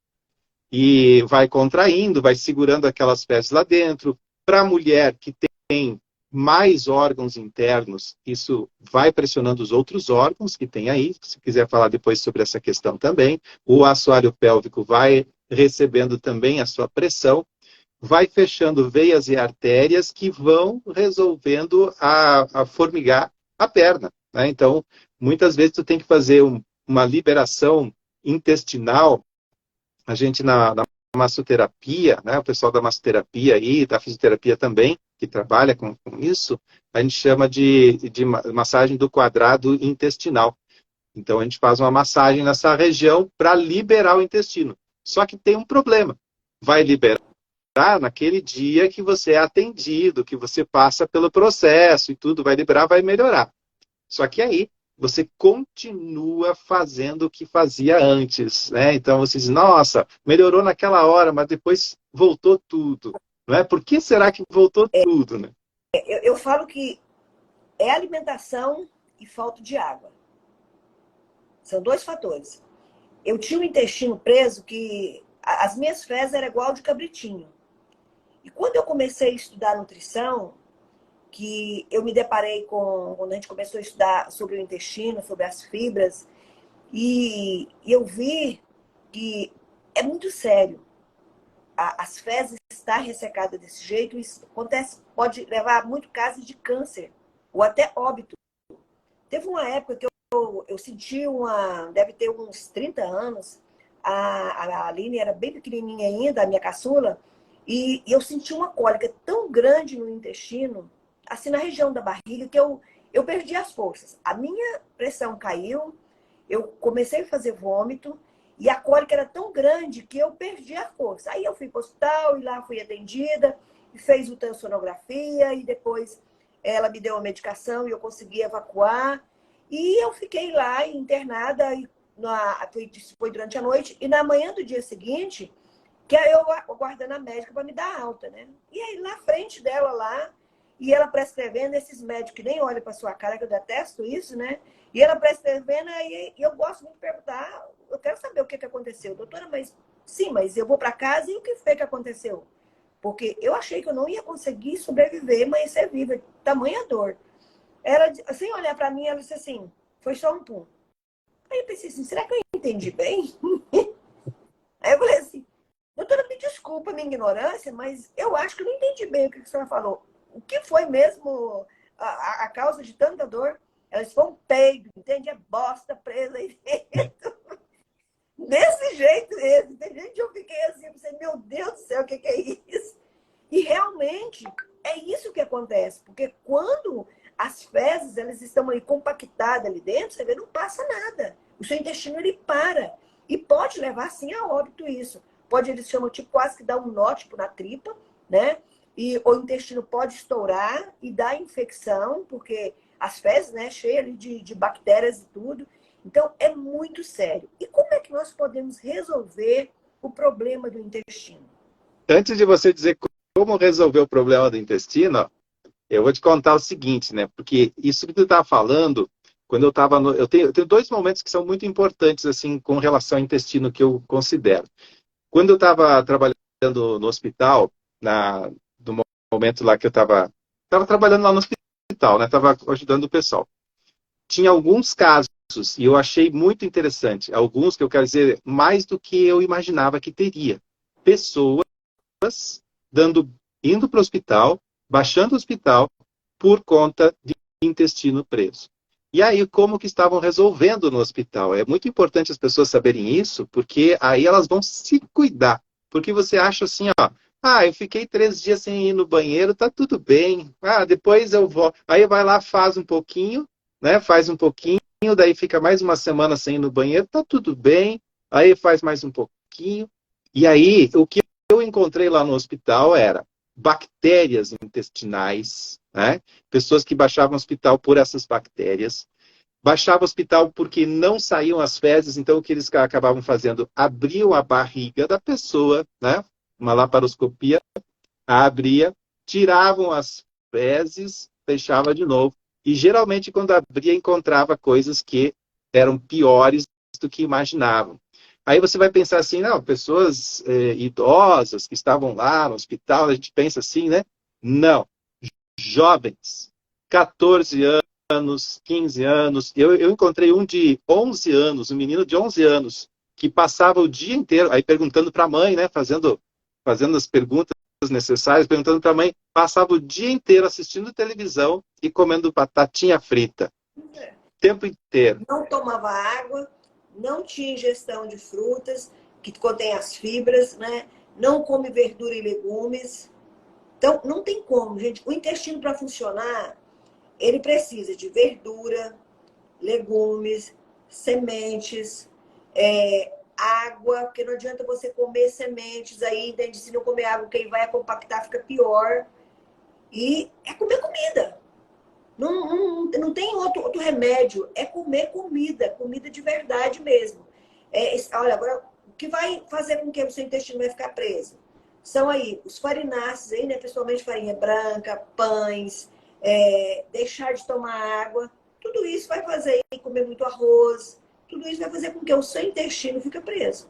e vai contraindo, vai segurando aquelas fezes lá dentro. Para a mulher que tem mais órgãos internos, isso vai pressionando os outros órgãos que tem aí. Se quiser falar depois sobre essa questão também, o assoalho pélvico vai recebendo também a sua pressão, vai fechando veias e artérias que vão resolvendo a formigar a perna, né? Então, muitas vezes tu tem que fazer uma liberação intestinal. A gente na massoterapia, né, o pessoal da massoterapia aí, da fisioterapia também, que trabalha com isso, a gente chama de massagem do quadrado intestinal. Então, a gente faz uma massagem nessa região para liberar o intestino. Só que tem um problema. Vai liberar naquele dia que você é atendido, que você passa pelo processo e tudo, vai liberar, vai melhorar. Só que aí você continua fazendo o que fazia antes, né? Então você diz, nossa, melhorou naquela hora, mas depois voltou tudo, não é? Por que será que voltou tudo, né? Eu falo que é alimentação e falta de água. São dois fatores. Eu tinha um intestino preso que as minhas fezes eram igual de cabritinho. E quando eu comecei a estudar nutrição, que eu me deparei com, quando a gente começou a estudar sobre o intestino, sobre as fibras, e eu vi que é muito sério. As fezes estar ressecada desse jeito, isso acontece, pode levar a muito casos de câncer, ou até óbito. Teve uma época que eu senti deve ter uns 30 anos, a Aline era bem pequenininha ainda, a minha caçula, e eu senti uma cólica tão grande no intestino, assim na região da barriga, que eu perdi as forças. A minha pressão caiu, eu comecei a fazer vômito, e a cólica era tão grande que eu perdi a força. Aí eu fui para o hospital, e lá fui atendida, e fez ultrassonografia, e depois ela me deu uma medicação e eu consegui evacuar. E eu fiquei lá internada, e foi durante a noite, e na manhã do dia seguinte, que aí eu aguardando a médica para me dar alta, né? E aí na frente dela lá, e ela prescrevendo, esses médicos que nem olham para sua cara, que eu detesto isso, né? E ela prescrevendo, e eu gosto muito de perguntar, eu quero saber o que aconteceu. Doutora, mas sim, mas eu vou para casa e o que foi que aconteceu? Porque eu achei que eu não ia conseguir sobreviver, mas ser viva, tamanha dor. Ela, sem olhar para mim, ela disse assim, foi só um pum. Aí eu pensei assim, será que eu entendi bem? Aí eu falei assim, doutora, me desculpa a minha ignorância, mas eu acho que eu não entendi bem o que a senhora falou. O que foi mesmo a causa de tanta dor? Ela disse, foi um peido, entende? É bosta presa aí dentro. Desse jeito mesmo, entende? Eu fiquei assim, pensei, meu Deus do céu, o que é isso? E realmente é isso que acontece, porque quando as fezes elas estão aí compactadas ali dentro, você vê, não passa nada. O seu intestino ele para. E pode levar sim a óbito isso. Pode, eles chamam tipo quase que dar um nó tipo, na tripa, né? E o intestino pode estourar e dar infecção, porque as fezes, né, cheias de bactérias e tudo. Então, é muito sério. E como é que nós podemos resolver o problema do intestino? Antes de você dizer como resolver o problema do intestino, eu vou te contar o seguinte, né? Porque isso que tu tá falando, quando eu estava eu tenho dois momentos que são muito importantes, assim, com relação ao intestino, que eu considero. Quando eu estava trabalhando no hospital, no momento lá que eu estava trabalhando lá no hospital, né? Estava ajudando o pessoal. Tinha alguns casos, e eu achei muito interessante, alguns que eu quero dizer, mais do que eu imaginava que teria. Pessoas indo para o hospital, baixando o hospital, por conta de intestino preso. E aí, como que estavam resolvendo no hospital? É muito importante as pessoas saberem isso, porque aí elas vão se cuidar. Porque você acha assim, ó, eu fiquei 3 dias sem ir no banheiro, tá tudo bem. Depois eu vou. Aí vai lá, faz um pouquinho, né? Faz um pouquinho, daí fica mais uma semana sem ir no banheiro, tá tudo bem. Aí faz mais um pouquinho. E aí, o que eu encontrei lá no hospital era bactérias intestinais, né? Pessoas que baixavam o hospital por essas bactérias. Baixavam o hospital porque não saíam as fezes, então o que eles acabavam fazendo? Abriam a barriga da pessoa, né? Uma laparoscopia, abria, tiravam as fezes, fechava de novo. E geralmente quando abria encontrava coisas que eram piores do que imaginavam. Aí você vai pensar assim, não, pessoas idosas que estavam lá no hospital, a gente pensa assim, né? Não, jovens, 14 anos, 15 anos. Eu encontrei um de 11 anos, um menino de 11 anos, que passava o dia inteiro, aí perguntando para a mãe, né? Fazendo as perguntas necessárias, perguntando para a mãe, passava o dia inteiro assistindo televisão e comendo batatinha frita, o tempo inteiro. Não tomava água, não tinha ingestão de frutas, que contém as fibras, né? Não come verdura e legumes. Então, não tem como, gente. O intestino, para funcionar, ele precisa de verdura, legumes, sementes, água, porque não adianta você comer sementes aí, entende? Se não comer água, quem vai compactar fica pior. E é comer comida. Não tem outro remédio. É comer comida, comida de verdade mesmo. Olha, agora, o que vai fazer com que o seu intestino vai ficar preso? São aí os farináceos, aí, né? Principalmente farinha branca, pães, deixar de tomar água. Tudo isso vai fazer comer muito arroz. Tudo isso vai fazer com que o seu intestino fique preso.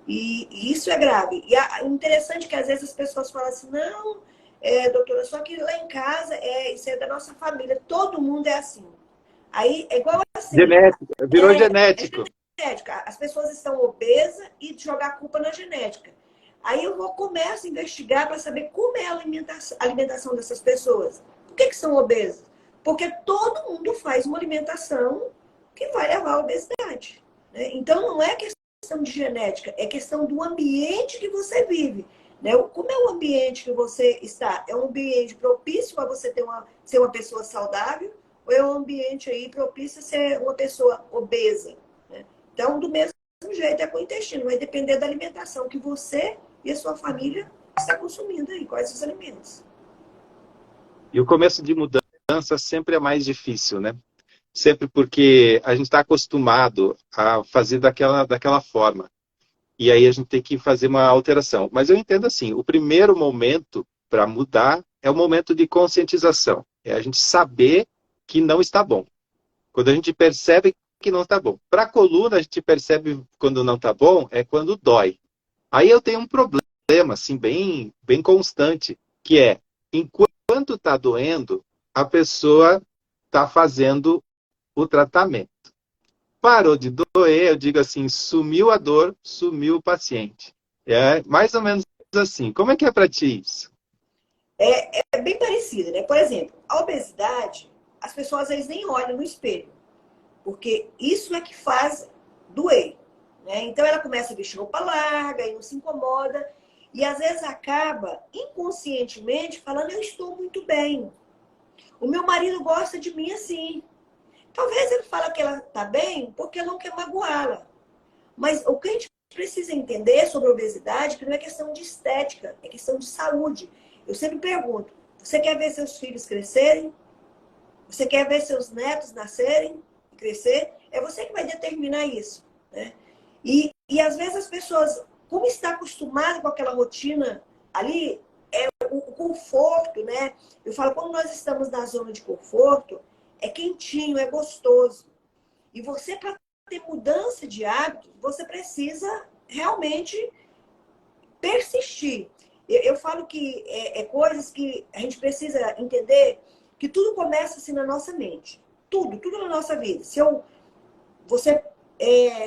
E isso é grave. E o interessante é que às vezes as pessoas falam assim, não, doutora, só que lá em casa, isso é da nossa família, todo mundo é assim. Aí é igual assim. Genético, virou genético. Genética. As pessoas estão obesas e jogar a culpa na genética. Aí eu começo a investigar para saber como é a alimentação dessas pessoas. Por que são obesas? Porque todo mundo faz uma alimentação que vai levar à obesidade, né? Então não é questão de genética, é questão do ambiente que você vive, né? Como é o ambiente que você está? É um ambiente propício a você ser uma pessoa saudável ou é um ambiente aí propício a ser uma pessoa obesa, né? Então, do mesmo jeito é com o intestino, vai depender da alimentação que você e a sua família está consumindo aí, quais os alimentos. E o começo de mudança sempre é mais difícil, né? Sempre porque a gente está acostumado a fazer daquela forma. E aí a gente tem que fazer uma alteração. Mas eu entendo assim, o primeiro momento para mudar é o momento de conscientização. É a gente saber que não está bom. Quando a gente percebe que não está bom. Para a coluna, a gente percebe quando não está bom, é quando dói. Aí eu tenho um problema, assim, bem constante, que é, enquanto está doendo, a pessoa está fazendo o tratamento. Parou de doer, eu digo assim, sumiu a dor, sumiu o paciente. É mais ou menos assim. Como é que é para ti isso? É bem parecido, né? Por exemplo, a obesidade, as pessoas às vezes nem olham no espelho, porque isso é que faz doer, né? Então ela começa a vestir roupa larga e não se incomoda, e às vezes acaba inconscientemente falando, eu estou muito bem. O meu marido gosta de mim assim. Talvez ele fale que ela está bem porque não quer magoá-la. Mas o que a gente precisa entender sobre a obesidade é que não é questão de estética, é questão de saúde. Eu sempre pergunto, você quer ver seus filhos crescerem? Você quer ver seus netos nascerem e crescer? É você que vai determinar isso, né? E às vezes as pessoas, como está acostumada com aquela rotina ali, o conforto, né? Eu falo, como nós estamos na zona de conforto, é quentinho, é gostoso. E você, para ter mudança de hábito, você precisa realmente persistir. Eu falo que coisas que a gente precisa entender que tudo começa assim na nossa mente. Tudo na nossa vida. Você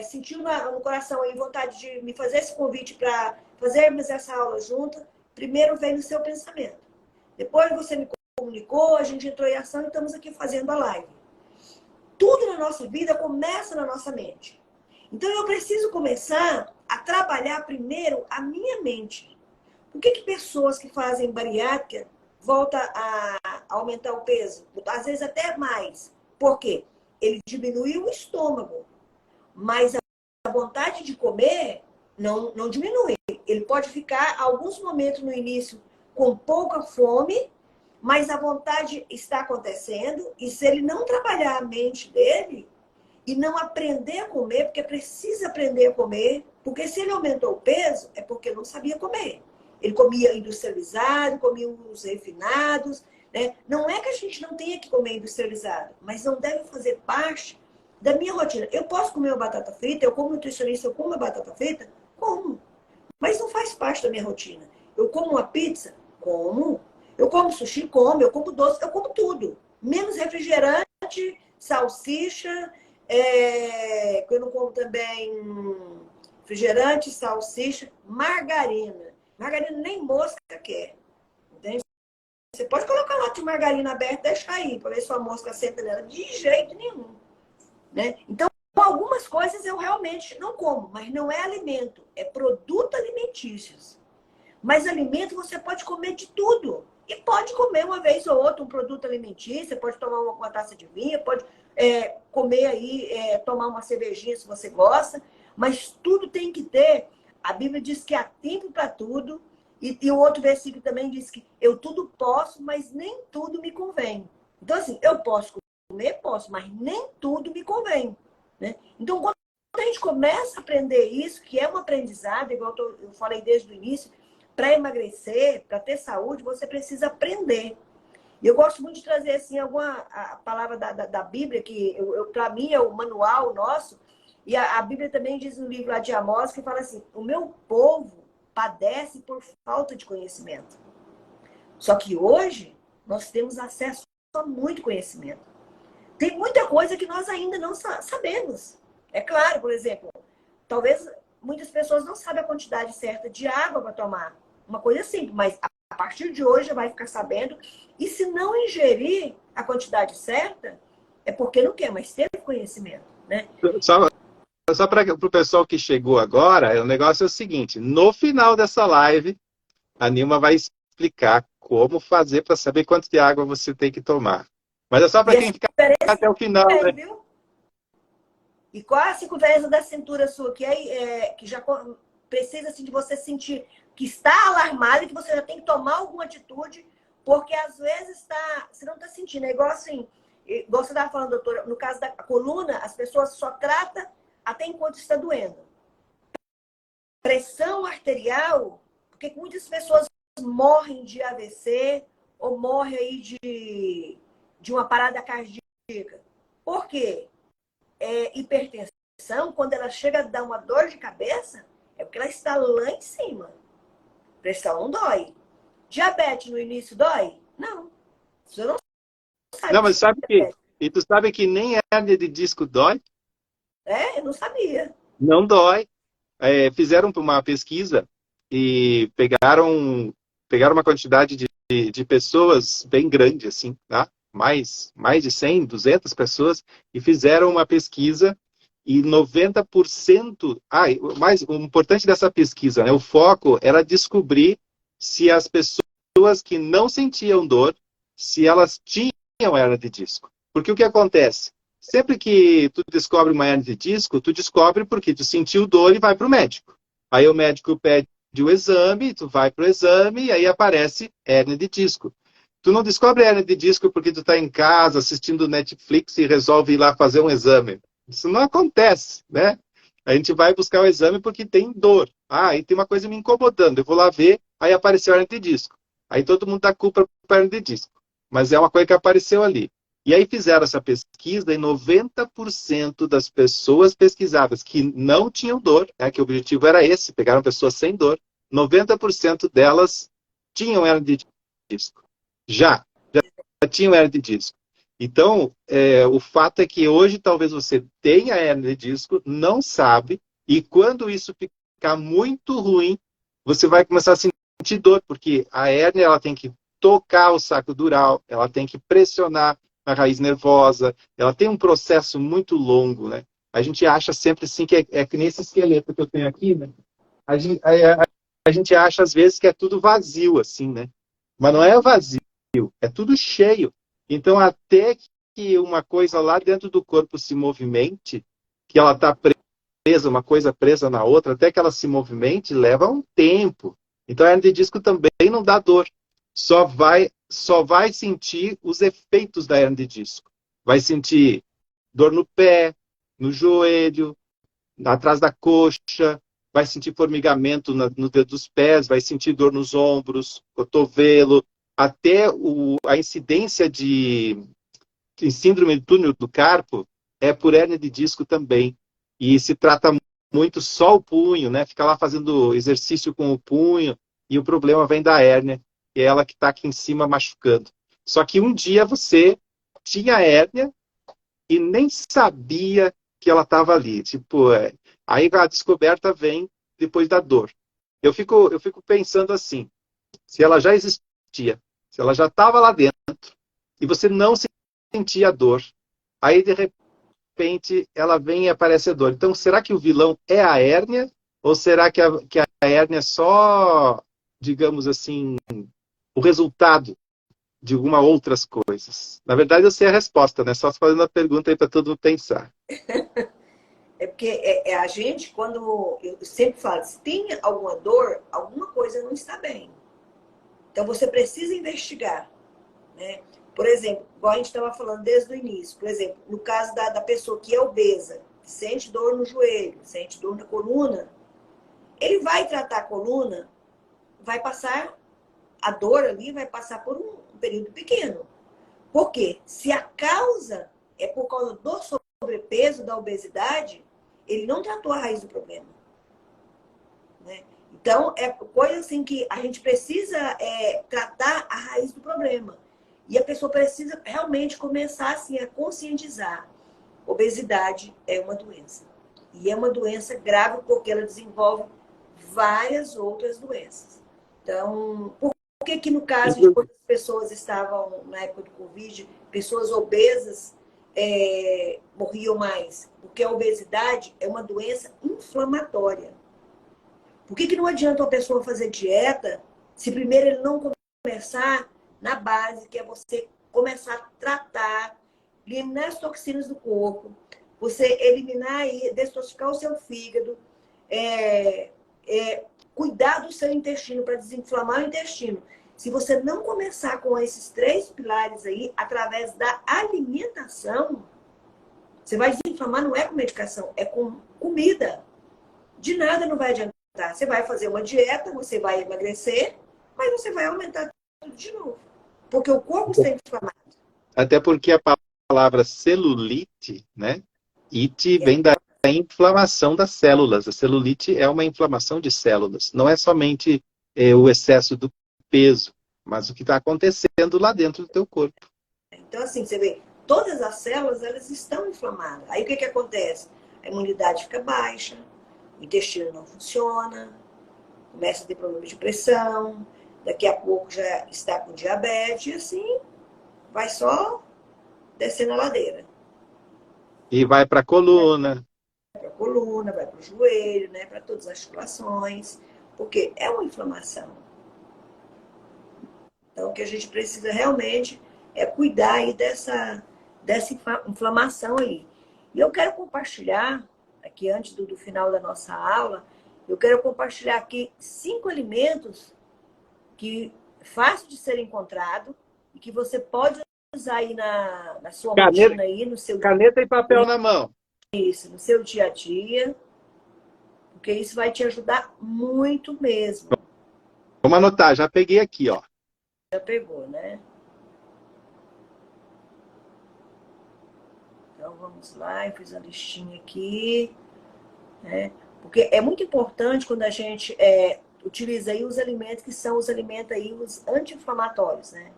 sentiu no coração aí vontade de me fazer esse convite para fazermos essa aula junta, primeiro vem no seu pensamento. Depois você me comunicou, a gente entrou em ação e estamos aqui fazendo a live. Tudo na nossa vida começa na nossa mente. Então eu preciso começar a trabalhar primeiro a minha mente. Por que pessoas que fazem bariátrica voltam a aumentar o peso? Às vezes até mais. Por quê? Ele diminuiu o estômago, mas a vontade de comer não diminui. Ele pode ficar alguns momentos no início com pouca fome, mas a vontade está acontecendo, e se ele não trabalhar a mente dele e não aprender a comer, porque precisa aprender a comer, porque se ele aumentou o peso, é porque não sabia comer. Ele comia industrializado, comia os refinados, né? Não é que a gente não tenha que comer industrializado, mas não deve fazer parte da minha rotina. Eu posso comer uma batata frita, eu como nutricionista, eu como uma batata frita? Como. Mas não faz parte da minha rotina. Eu como uma pizza? Como. Eu como sushi? Como. Eu como doce? Eu como tudo. Menos refrigerante, salsicha, eu não como também refrigerante, salsicha, margarina. Margarina nem mosca quer. Entende? Você pode colocar lá de margarina aberta e deixar aí, para ver se a mosca senta nela. De jeito nenhum. Né? Então, algumas coisas eu realmente não como, mas não é alimento, é produto alimentícios. Mas alimento você pode comer de tudo. E pode comer uma vez ou outra um produto alimentício, pode tomar uma taça de vinho, pode comer aí, tomar uma cervejinha se você gosta, mas tudo tem que ter. A Bíblia diz que há tempo para tudo, e o outro versículo também diz que eu tudo posso, mas nem tudo me convém. Então, assim, eu posso comer, posso, mas nem tudo me convém. Né? Então, quando a gente começa a aprender isso, que é um aprendizado, igual eu falei desde o início, para emagrecer, para ter saúde, você precisa aprender. E eu gosto muito de trazer assim, a palavra da Bíblia, que para mim é o manual nosso, e a Bíblia também diz no livro lá de Amós, que fala assim, o meu povo padece por falta de conhecimento. Só que hoje, nós temos acesso a muito conhecimento. Tem muita coisa que nós ainda não sabemos. É claro, por exemplo, talvez muitas pessoas não sabem a quantidade certa de água para tomar. Uma coisa simples, mas a partir de hoje já vai ficar sabendo. E se não ingerir a quantidade certa, é porque não quer, mas teve conhecimento. Né? Só, só para o pessoal que chegou agora, o negócio é o seguinte: no final dessa live, a Nilma vai explicar como fazer para saber quanto de água você tem que tomar. Mas é só para quem ficar até o final, né? Viu? E qual a circunferência da cintura sua, que já precisa assim, de você sentir que está alarmado e que você já tem que tomar alguma atitude, porque às vezes você não está sentindo. É igual assim, igual você estava falando, doutora, no caso da coluna, as pessoas só tratam até enquanto está doendo. Pressão arterial, porque muitas pessoas morrem de AVC ou morrem aí de uma parada cardíaca. Por quê? Hipertensão, quando ela chega a dar uma dor de cabeça, é porque ela está lá em cima. Pressão não dói. Diabetes no início dói? Não. Você não sabe. Não, mas sabe que... E tu sabe que nem hérnia de disco dói? Eu não sabia. Não dói. Fizeram uma pesquisa e pegaram uma quantidade de pessoas bem grande, assim, tá? Mais de 100, 200 pessoas, e fizeram uma pesquisa e 90%... o importante dessa pesquisa, né, o foco era descobrir se as pessoas que não sentiam dor, se elas tinham hérnia de disco. Porque o que acontece? Sempre que tu descobre uma hérnia de disco, tu descobre porque tu sentiu dor e vai para o médico. Aí o médico pede o exame, tu vai para o exame e aí aparece hérnia de disco. Tu não descobre hérnia de disco porque tu está em casa assistindo Netflix e resolve ir lá fazer um exame. Isso não acontece, né? A gente vai buscar o exame porque tem dor. Aí tem uma coisa me incomodando. Eu vou lá ver, aí apareceu hérnia de disco. Aí todo mundo dá culpa para hérnia de disco. Mas é uma coisa que apareceu ali. E aí fizeram essa pesquisa e 90% das pessoas pesquisadas que não tinham dor, que o objetivo era esse, pegaram pessoas sem dor, 90% delas tinham hérnia de disco. Já tinham hérnia de disco. Então, o fato é que hoje talvez você tenha hérnia de disco, não sabe, e quando isso ficar muito ruim, você vai começar a sentir dor, porque a hérnia ela tem que tocar o saco dural, ela tem que pressionar a raiz nervosa, ela tem um processo muito longo, né? A gente acha sempre assim que é que nesse esqueleto que eu tenho aqui, né? A gente acha às vezes que é tudo vazio, assim, né? Mas não é vazio, é tudo cheio. Então, até que uma coisa lá dentro do corpo se movimente, que ela está presa, uma coisa presa na outra, até que ela se movimente, leva um tempo. Então, a hernia de disco também não dá dor. Só vai sentir os efeitos da hernia de disco. Vai sentir dor no pé, no joelho, atrás da coxa, vai sentir formigamento no dedo dos pés, vai sentir dor nos ombros, cotovelo, até a incidência de síndrome do túnel do carpo é por hérnia de disco também. E se trata muito só o punho, né? Fica lá fazendo exercício com o punho e o problema vem da hérnia, que é ela que está aqui em cima machucando. Só que um dia você tinha hérnia e nem sabia que ela estava ali. Tipo, aí a descoberta vem depois da dor. Eu fico pensando assim, se ela já existia, se ela já estava lá dentro e você não sentia a dor, aí de repente ela vem e aparece a dor. Então, será que o vilão é a hérnia? Ou será que a hérnia é só, digamos assim, o resultado de alguma outras coisas? Na verdade, eu sei a resposta, né? Só fazendo a pergunta aí para todo mundo pensar. É porque a gente, quando eu sempre falo, se tem alguma dor, alguma coisa não está bem. Então você precisa investigar, né? Por exemplo, igual a gente estava falando desde o início, por exemplo, no caso da pessoa que é obesa, que sente dor no joelho, sente dor na coluna, ele vai tratar a coluna, vai passar, a dor ali vai passar por um período pequeno. Por quê? Se a causa é por causa do sobrepeso, da obesidade, ele não tratou a raiz do problema, né? Então, é coisa assim que a gente precisa tratar a raiz do problema. E a pessoa precisa realmente começar assim, a conscientizar. Obesidade é uma doença. E é uma doença grave porque ela desenvolve várias outras doenças. Então, por que no caso de quando as pessoas estavam na época do Covid, pessoas obesas morriam mais? Porque a obesidade é uma doença inflamatória. Por que não adianta uma pessoa fazer dieta se primeiro ele não começar na base, que é você começar a tratar, eliminar as toxinas do corpo, você eliminar e detoxificar o seu fígado, cuidar do seu intestino para desinflamar o intestino. Se você não começar com esses 3 pilares aí, através da alimentação, você vai desinflamar, não é com medicação, é com comida. De nada não vai adiantar. Você vai fazer uma dieta, você vai emagrecer, mas você vai aumentar tudo de novo. Porque o corpo está inflamado. Até porque a palavra celulite, né? Ite vem da inflamação das células. A celulite é uma inflamação de células. Não é somente o excesso do peso, mas o que está acontecendo lá dentro do teu corpo. Então, assim, você vê, todas as células, elas estão inflamadas. Aí o que acontece? A imunidade fica baixa, o intestino não funciona, começa a ter problema de pressão, daqui a pouco já está com diabetes, e assim vai só descendo a ladeira. E vai para a coluna. Vai para a coluna, vai para o joelho, né, para todas as articulações, porque é uma inflamação. Então, o que a gente precisa realmente é cuidar aí dessa inflamação aí. E eu quero compartilhar, aqui antes do final da nossa aula, eu quero compartilhar aqui 5 alimentos que é fácil de ser encontrado e que você pode usar aí na sua rotina aí, no seu caneta e papel na mão. Isso, no seu dia a dia, porque isso vai te ajudar muito mesmo. Vamos anotar, já peguei aqui, ó. Já pegou, né? Então vamos lá, eu fiz a listinha aqui, né? Porque é muito importante quando a gente utiliza aí os alimentos que são os alimentos aí, os anti-inflamatórios, né?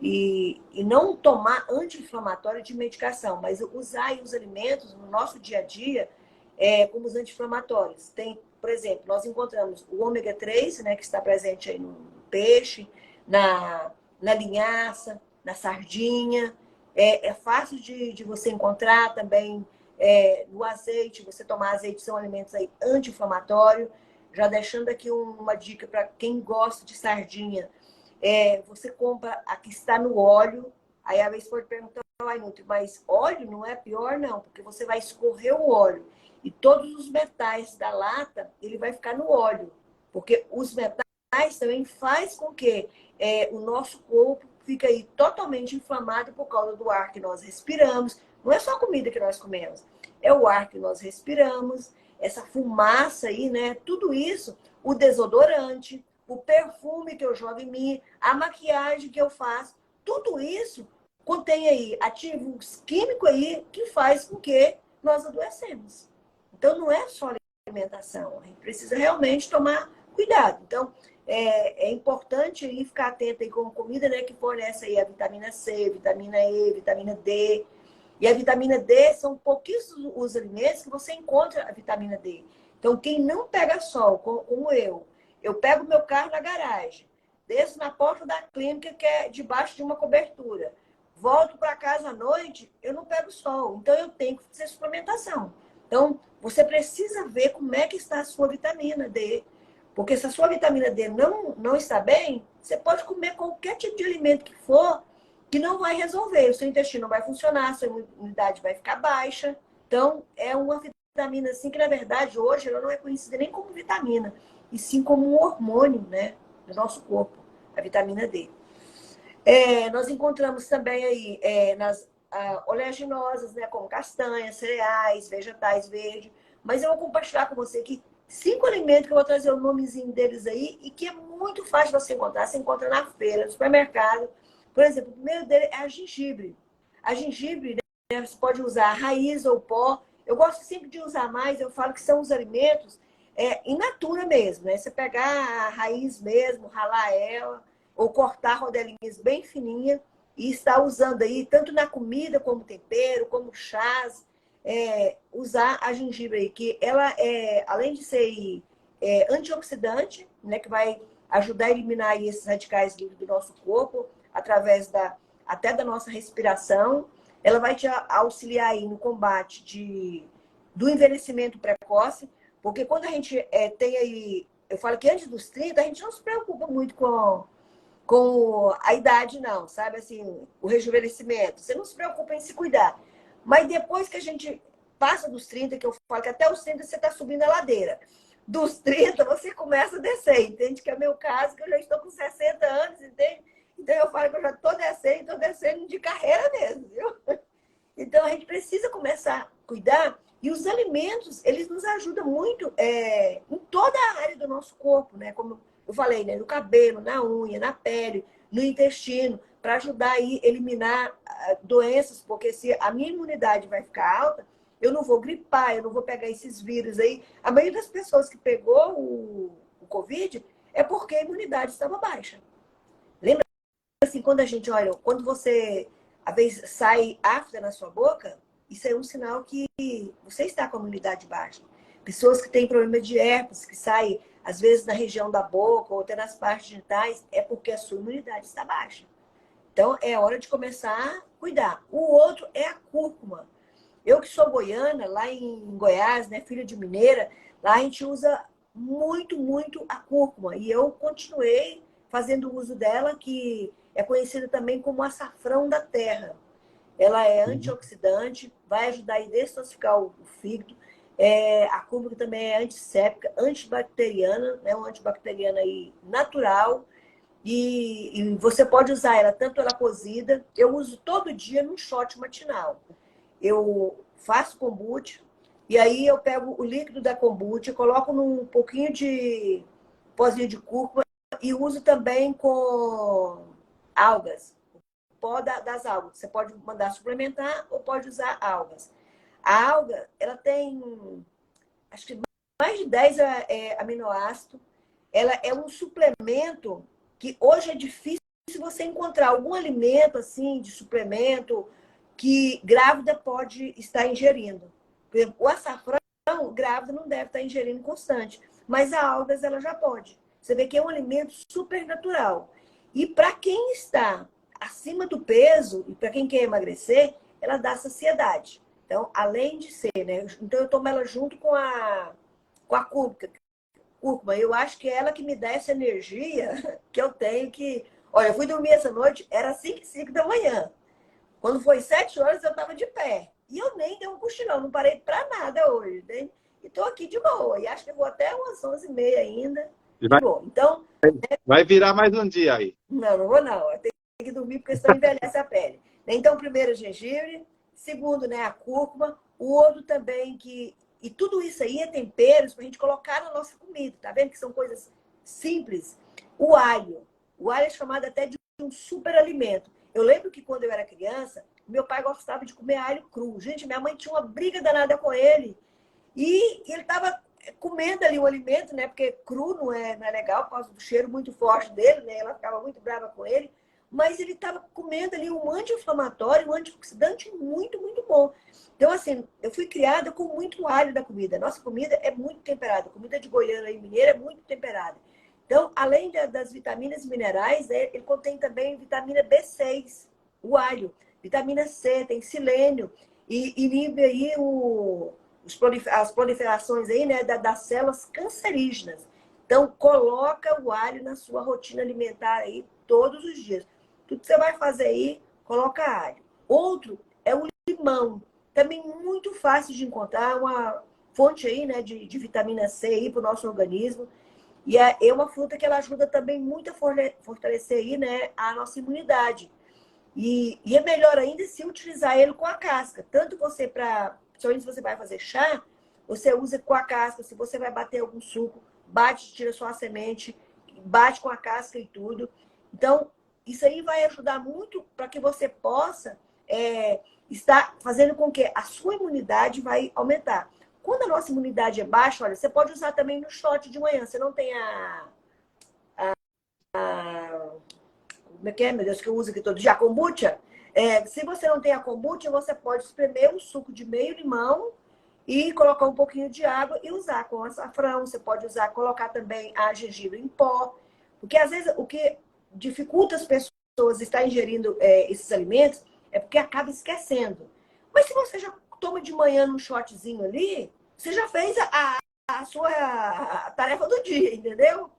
E não tomar anti-inflamatório de medicação, mas usar aí os alimentos no nosso dia a dia como os anti-inflamatórios. Tem, por exemplo, nós encontramos o ômega 3, né, que está presente aí no peixe, na linhaça, na sardinha. É fácil de você encontrar também no azeite. Você tomar azeite são alimentos aí anti-inflamatórios. Já deixando aqui uma dica para quem gosta de sardinha. Você compra a que está no óleo. Aí a vez pode perguntar, Nutri, mas óleo não é pior, não, porque você vai escorrer o óleo. E todos os metais da lata, ele vai ficar no óleo. Porque os metais também faz com que o nosso corpo fique aí totalmente inflamado por causa do ar que nós respiramos. Não é só a comida que nós comemos, é o ar que nós respiramos, essa fumaça aí, né? Tudo isso, o desodorante, o perfume que eu jogo em mim, a maquiagem que eu faço, tudo isso contém aí ativos químicos aí que faz com que nós adoecemos. Então, não é só alimentação. A gente precisa realmente tomar cuidado. Então, é importante aí ficar atento aí com comida, né, que fornece aí a vitamina C, vitamina E, vitamina D. E a vitamina D são pouquíssimos os alimentos que você encontra a vitamina D. Então, quem não pega sol, como eu pego meu carro na garagem, desço na porta da clínica, que é debaixo de uma cobertura, volto para casa à noite, eu não pego sol. Então, eu tenho que fazer suplementação. Então, você precisa ver como é que está a sua vitamina D. Porque se a sua vitamina D não está bem, você pode comer qualquer tipo de alimento que for, que não vai resolver. O seu intestino não vai funcionar, a sua imunidade vai ficar baixa. Então, é uma vitamina, assim, que na verdade, hoje, ela não é conhecida nem como vitamina, e sim como um hormônio, né, do nosso corpo, a vitamina D. Nós encontramos também aí nas oleaginosas, né, como castanhas, cereais, vegetais verdes. Mas eu vou compartilhar com você aqui 5 alimentos que eu vou trazer o nomezinho deles aí e que é muito fácil de você encontrar. Você encontra na feira, no supermercado. Por exemplo, o primeiro dele é a gengibre. A gengibre, né, você pode usar a raiz ou pó. Eu gosto sempre de usar mais, eu falo que são os alimentos in natura mesmo, né? Você pegar a raiz mesmo, ralar ela, ou cortar rodelinhas bem fininhas e estar usando aí, tanto na comida como tempero, como chás, usar a gengibre aí, que ela além de ser antioxidante, né, que vai ajudar a eliminar aí esses radicais livres do nosso corpo, através até da nossa respiração, ela vai te auxiliar aí no combate do envelhecimento precoce, porque quando a gente tem aí, eu falo que antes dos 30, a gente não se preocupa muito com a idade, não, sabe? Assim, o rejuvenescimento. Você não se preocupa em se cuidar. Mas depois que a gente passa dos 30, que eu falo que até os 30 você está subindo a ladeira. Dos 30 você começa a descer, entende? Que é o meu caso, que eu já estou com 60 anos, entende? Então eu falo que eu já estou descendo de carreira mesmo, viu? Então a gente precisa começar a cuidar. E os alimentos, eles nos ajudam muito em toda a área do nosso corpo, né? Como eu falei, né? No cabelo, na unha, na pele, no intestino, para ajudar aí a eliminar doenças, porque se a minha imunidade vai ficar alta, eu não vou gripar, eu não vou pegar esses vírus aí. A maioria das pessoas que pegou o Covid é porque a imunidade estava baixa. Lembra assim, quando a gente olha, quando você às vezes sai afta na sua boca, isso é um sinal que você está com a imunidade baixa. Pessoas que têm problema de herpes, que saem às vezes na região da boca ou até nas partes genitais, é porque a sua imunidade está baixa. Então, é hora de começar a cuidar. O outro é a cúrcuma. Eu que sou goiana, lá em Goiás, né, filha de mineira, lá a gente usa muito, muito a cúrcuma. E eu continuei fazendo uso dela, que é conhecida também como açafrão da terra. Ela é antioxidante, vai ajudar a detoxificar o fígado. A cúrcuma também é antisséptica, antibacteriana, né, uma antibacteriana aí natural. E você pode usar ela, tanto ela cozida. Eu uso todo dia num shot matinal. Eu faço kombucha e aí eu pego o líquido da kombucha, coloco num pouquinho de pozinho de cúrcuma e uso também com algas, pó das algas. Você pode mandar suplementar ou pode usar algas. A alga, ela tem, acho que mais de 10 aminoácidos. Ela é um suplemento que hoje é difícil você encontrar algum alimento assim de suplemento que grávida pode estar ingerindo. Por exemplo, o açafrão, grávida não deve estar ingerindo constante, mas a algas ela já pode. Você vê que é um alimento super natural. E para quem está acima do peso e para quem quer emagrecer, ela dá saciedade. Então, além de ser, né? Então eu tomo ela junto com a cúrcuma. Eu acho que é ela que me dá essa energia que eu tenho que... Olha, eu fui dormir essa noite, era 5 e 5 da manhã. Quando foi 7 horas, eu estava de pé. E eu nem dei um cochilão, não parei para nada hoje. Né? E estou aqui de boa. E acho que eu vou até umas 11h30 ainda. E De boa. Então... vai virar mais um dia aí. Não vou não. Eu tenho que dormir porque senão envelhece a pele. Então, primeiro, gengibre. Segundo, né, a cúrcuma. O outro também que... E tudo isso aí é temperos para a gente colocar na nossa comida. Tá vendo que são coisas simples? O alho. O alho é chamado até de um super alimento. Eu lembro que quando eu era criança, meu pai gostava de comer alho cru. Gente, minha mãe tinha uma briga danada com ele. E ele estava comendo ali o alimento, né? Porque cru não é legal por causa do cheiro muito forte dele, né? Ela ficava muito brava com ele. Mas ele estava comendo ali um anti-inflamatório, um antioxidante muito, muito bom. Então, assim, eu fui criada com muito alho da comida. Nossa comida é muito temperada. A comida de Goiânia e mineira é muito temperada. Então, além das vitaminas e minerais, né, ele contém também vitamina B6, o alho. Vitamina C, tem selênio. E inibe aí as proliferações aí, né, das células cancerígenas. Então, coloca o alho na sua rotina alimentar aí todos os dias. Tudo que você vai fazer aí, coloca alho. Outro é o limão. Também muito fácil de encontrar, uma fonte aí, né, de vitamina C aí para o nosso organismo. E é uma fruta que ela ajuda também muito a fortalecer aí, né, a nossa imunidade. E é melhor ainda se utilizar ele com a casca. Tanto você principalmente se você vai fazer chá, você usa com a casca. Se você vai bater algum suco, bate, tira só a semente, bate com a casca e tudo. Então, isso aí vai ajudar muito para que você possa estar fazendo com que a sua imunidade vai aumentar. Quando a nossa imunidade é baixa, olha, você pode usar também no shot de manhã. Você não tem como é que é, meu Deus, que eu uso aqui todo dia? A kombucha. Se você não tem a kombucha, você pode espremer um suco de meio limão e colocar um pouquinho de água e usar com açafrão. Você pode usar, colocar também a gengibre em pó. Porque às vezes o que dificulta as pessoas estar ingerindo esses alimentos é porque acaba esquecendo. Mas se você já toma de manhã num shotzinho ali, você já fez a sua tarefa do dia, entendeu?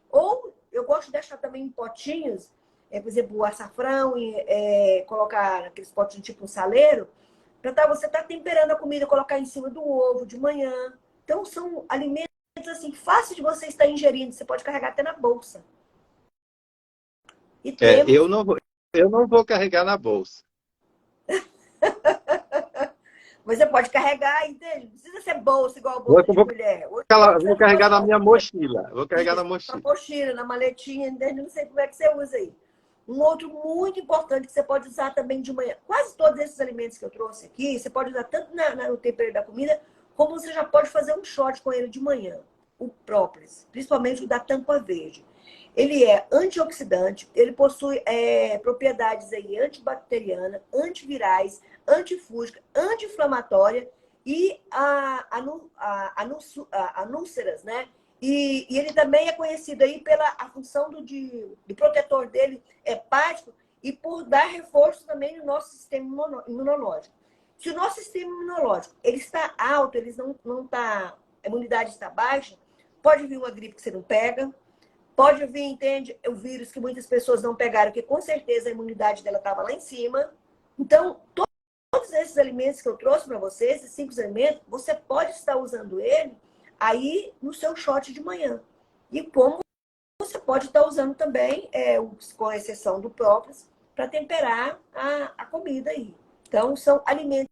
Ou eu gosto de deixar também em potinhos, por exemplo, o açafrão e colocar aqueles potinhos tipo um saleiro, para você estar temperando a comida, colocar em cima do ovo de manhã. Então, são alimentos assim, fáceis de você estar ingerindo. Você pode carregar até na bolsa. E temos. Eu não vou carregar na bolsa. Você pode carregar, entende? Não precisa ser bolsa igual a bolsa de mulher. Hoje Vou carregar na minha mochila. Vou carregar na na mochila. mochila, na maletinha, entende? Não sei como é que você usa aí. Um outro muito importante que você pode usar também de manhã. Quase todos esses alimentos que eu trouxe aqui, você pode usar tanto no tempero da comida, como você já pode fazer um shot com ele de manhã. O própolis, principalmente o da tampa verde. Ele é antioxidante, ele possui propriedades aí antibacteriana, antivirais, antifúngica, anti-inflamatória e anúlceras, né? E ele também é conhecido aí pela a função de protetor dele hepático e por dar reforço também no nosso sistema imunológico. Se o nosso sistema imunológico ele está alto, a imunidade está baixa, pode vir uma gripe que você não pega, pode vir, entende, o vírus que muitas pessoas não pegaram, que com certeza a imunidade dela estava lá em cima. Então, todos esses alimentos que eu trouxe para você, esses 5 alimentos, você pode estar usando ele aí no seu shot de manhã. E como você pode estar usando também, com exceção do própolis, para temperar a comida aí. Então, são alimentos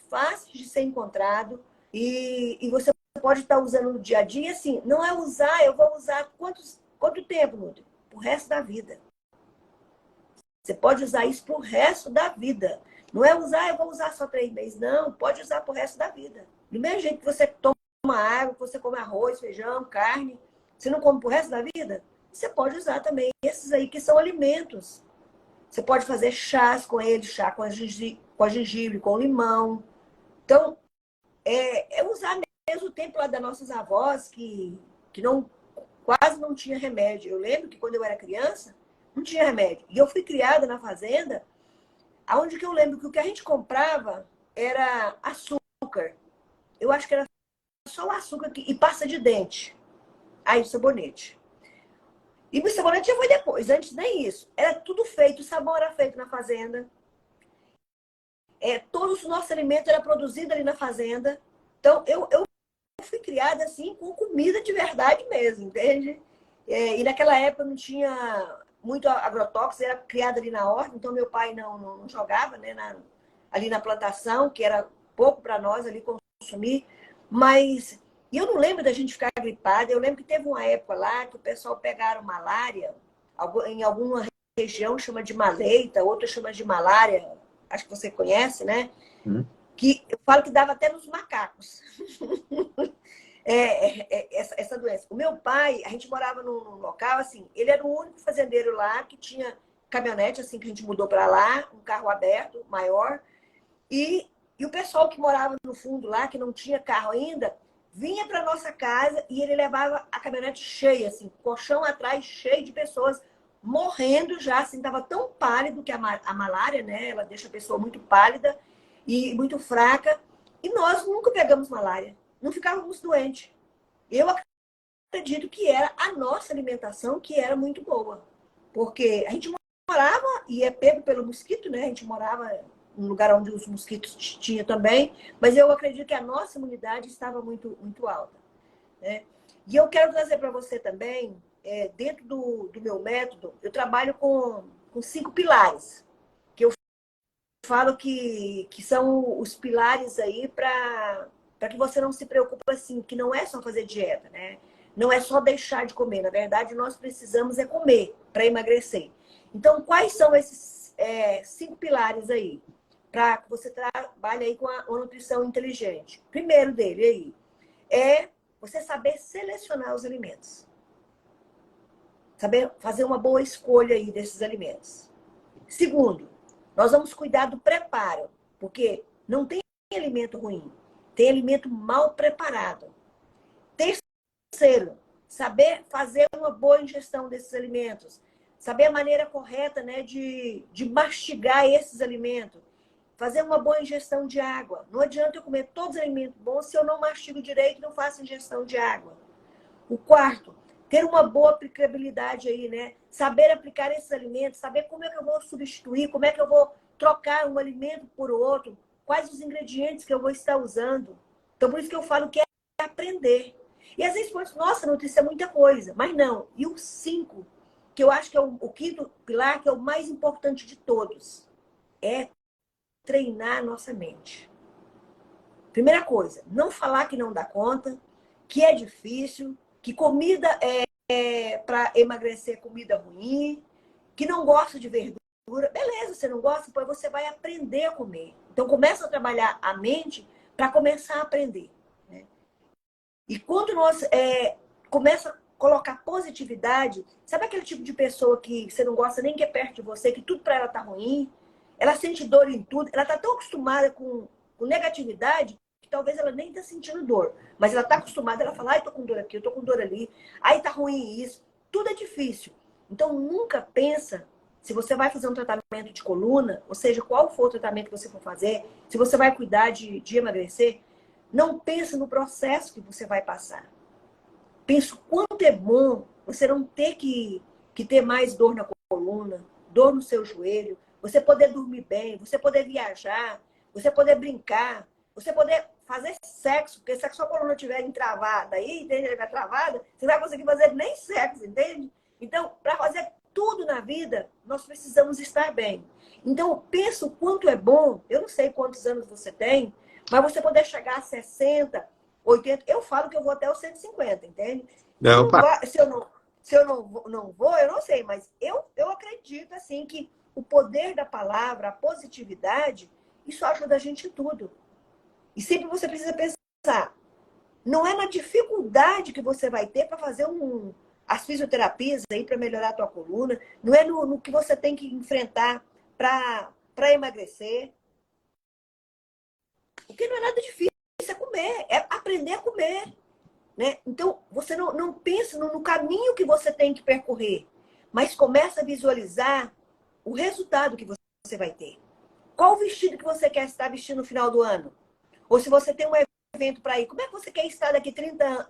fáceis de ser encontrado e você pode estar usando no dia a dia, assim, não é usar, eu vou usar quanto tempo, Nutri? Pro resto da vida. Você pode usar isso pro resto da vida. Não é usar, eu vou usar só 3 meses. Não, pode usar pro resto da vida. Do mesmo jeito que você toma água, que você come arroz, feijão, carne, você não come pro resto da vida? Você pode usar também esses aí que são alimentos. Você pode fazer chás com eles, chá com a gengibre, com limão. Então, é usar mesmo o tempo lá das nossas avós, que quase não tinha remédio. Eu lembro que quando eu era criança, não tinha remédio. E eu fui criada na fazenda, aonde que eu lembro que o que a gente comprava era açúcar. Eu acho que era só o açúcar e pasta de dente. Aí o sabonete. E o sabonete já foi depois, antes nem isso. Era tudo feito, o sabão era feito na fazenda. Todos os nossos alimentos eram produzidos ali na fazenda. Então, eu fui criada assim, com comida de verdade mesmo, entende? E naquela época não tinha muito agrotóxico, era criada ali na horta, então meu pai não jogava, né, ali na plantação, que era pouco para nós ali consumir. Mas eu não lembro da gente ficar gripada. Eu lembro que teve uma época lá que o pessoal pegaram malária em alguma região chama de maleita, outra chama de malária, acho que você conhece, né? Que eu falo que dava até nos macacos. Essa doença. O meu pai, a gente morava num local, assim, ele era o único fazendeiro lá que tinha caminhonete, assim, que a gente mudou para lá, um carro aberto, maior, e o pessoal que morava no fundo lá, que não tinha carro ainda, vinha para nossa casa e ele levava a caminhonete cheia, assim, colchão atrás, cheio de pessoas morrendo já, assim, tava tão pálido que a malária, né, ela deixa a pessoa muito pálida e muito fraca, e nós nunca pegamos malária, não ficávamos doentes. Eu acredito que era a nossa alimentação que era muito boa, porque a gente morava e é pego pelo mosquito, né, a gente morava um lugar onde os mosquitos tinham também, mas eu acredito que a nossa imunidade estava muito, muito alta, né? E eu quero trazer para você também, dentro do meu método, eu trabalho com 5 pilares, que eu falo que são os pilares aí para que você não se preocupe assim, que não é só fazer dieta, né? Não é só deixar de comer. Na verdade, nós precisamos comer para emagrecer. Então, quais são esses 5 pilares aí? Para que você trabalhe aí com a nutrição inteligente. Primeiro dele aí é você saber selecionar os alimentos. Saber fazer uma boa escolha aí desses alimentos. Segundo, nós vamos cuidar do preparo, porque não tem alimento ruim, tem alimento mal preparado. Terceiro, saber fazer uma boa ingestão desses alimentos. Saber a maneira correta, né, de mastigar esses alimentos. Fazer uma boa ingestão de água. Não adianta eu comer todos os alimentos bons se eu não mastigo direito e não faço ingestão de água. O quarto, ter uma boa aplicabilidade aí, né? Saber aplicar esses alimentos, saber como é que eu vou substituir, como é que eu vou trocar um alimento por outro, quais os ingredientes que eu vou estar usando. Então, por isso que eu falo que é aprender. E às vezes, nossa, nutrição é muita coisa, mas não. E o 5, que eu acho que é o quinto pilar, que é o mais importante de todos, é treinar a nossa mente. Primeira coisa, não falar que não dá conta, que é difícil, que comida para emagrecer é comida ruim, que não gosta de verdura. Beleza, você não gosta, depois você vai aprender a comer. Então, começa a trabalhar a mente para começar a aprender. Né? E quando nós começa a colocar positividade, sabe aquele tipo de pessoa que você não gosta nem que é perto de você, que tudo para ela tá ruim, ela sente dor em tudo, ela tá tão acostumada com negatividade que talvez ela nem tá sentindo dor, mas ela tá acostumada, ela fala, ai, tô com dor aqui, eu tô com dor ali, ai, tá ruim isso, tudo é difícil. Então, nunca pensa, se você vai fazer um tratamento de coluna, ou seja, qual for o tratamento que você for fazer, se você vai cuidar de emagrecer, não pensa no processo que você vai passar. Pensa o quanto é bom você não ter que ter mais dor na coluna, dor no seu joelho, você poder dormir bem, você poder viajar, você poder brincar, você poder fazer sexo, porque se a sua coluna estiver entravada aí, entende? Ela estiver travada, você não vai conseguir fazer nem sexo, entende? Então, para fazer tudo na vida, nós precisamos estar bem. Então, pensa o quanto é bom, eu não sei quantos anos você tem, mas você poder chegar a 60, 80, eu falo que eu vou até os 150, entende? Não, Se eu não vou, eu não sei, mas eu acredito assim que o poder da palavra, a positividade, isso ajuda a gente em tudo. E sempre você precisa pensar, não é na dificuldade que você vai ter para fazer as fisioterapias aí para melhorar a tua coluna, não é no que você tem que enfrentar para emagrecer. Porque não é nada difícil, é comer, é aprender a comer. Né? Então, você não pensa no caminho que você tem que percorrer, mas começa a visualizar o resultado que você vai ter. Qual o vestido que você quer estar vestindo no final do ano? Ou se você tem um evento para ir, como é que você quer estar daqui 30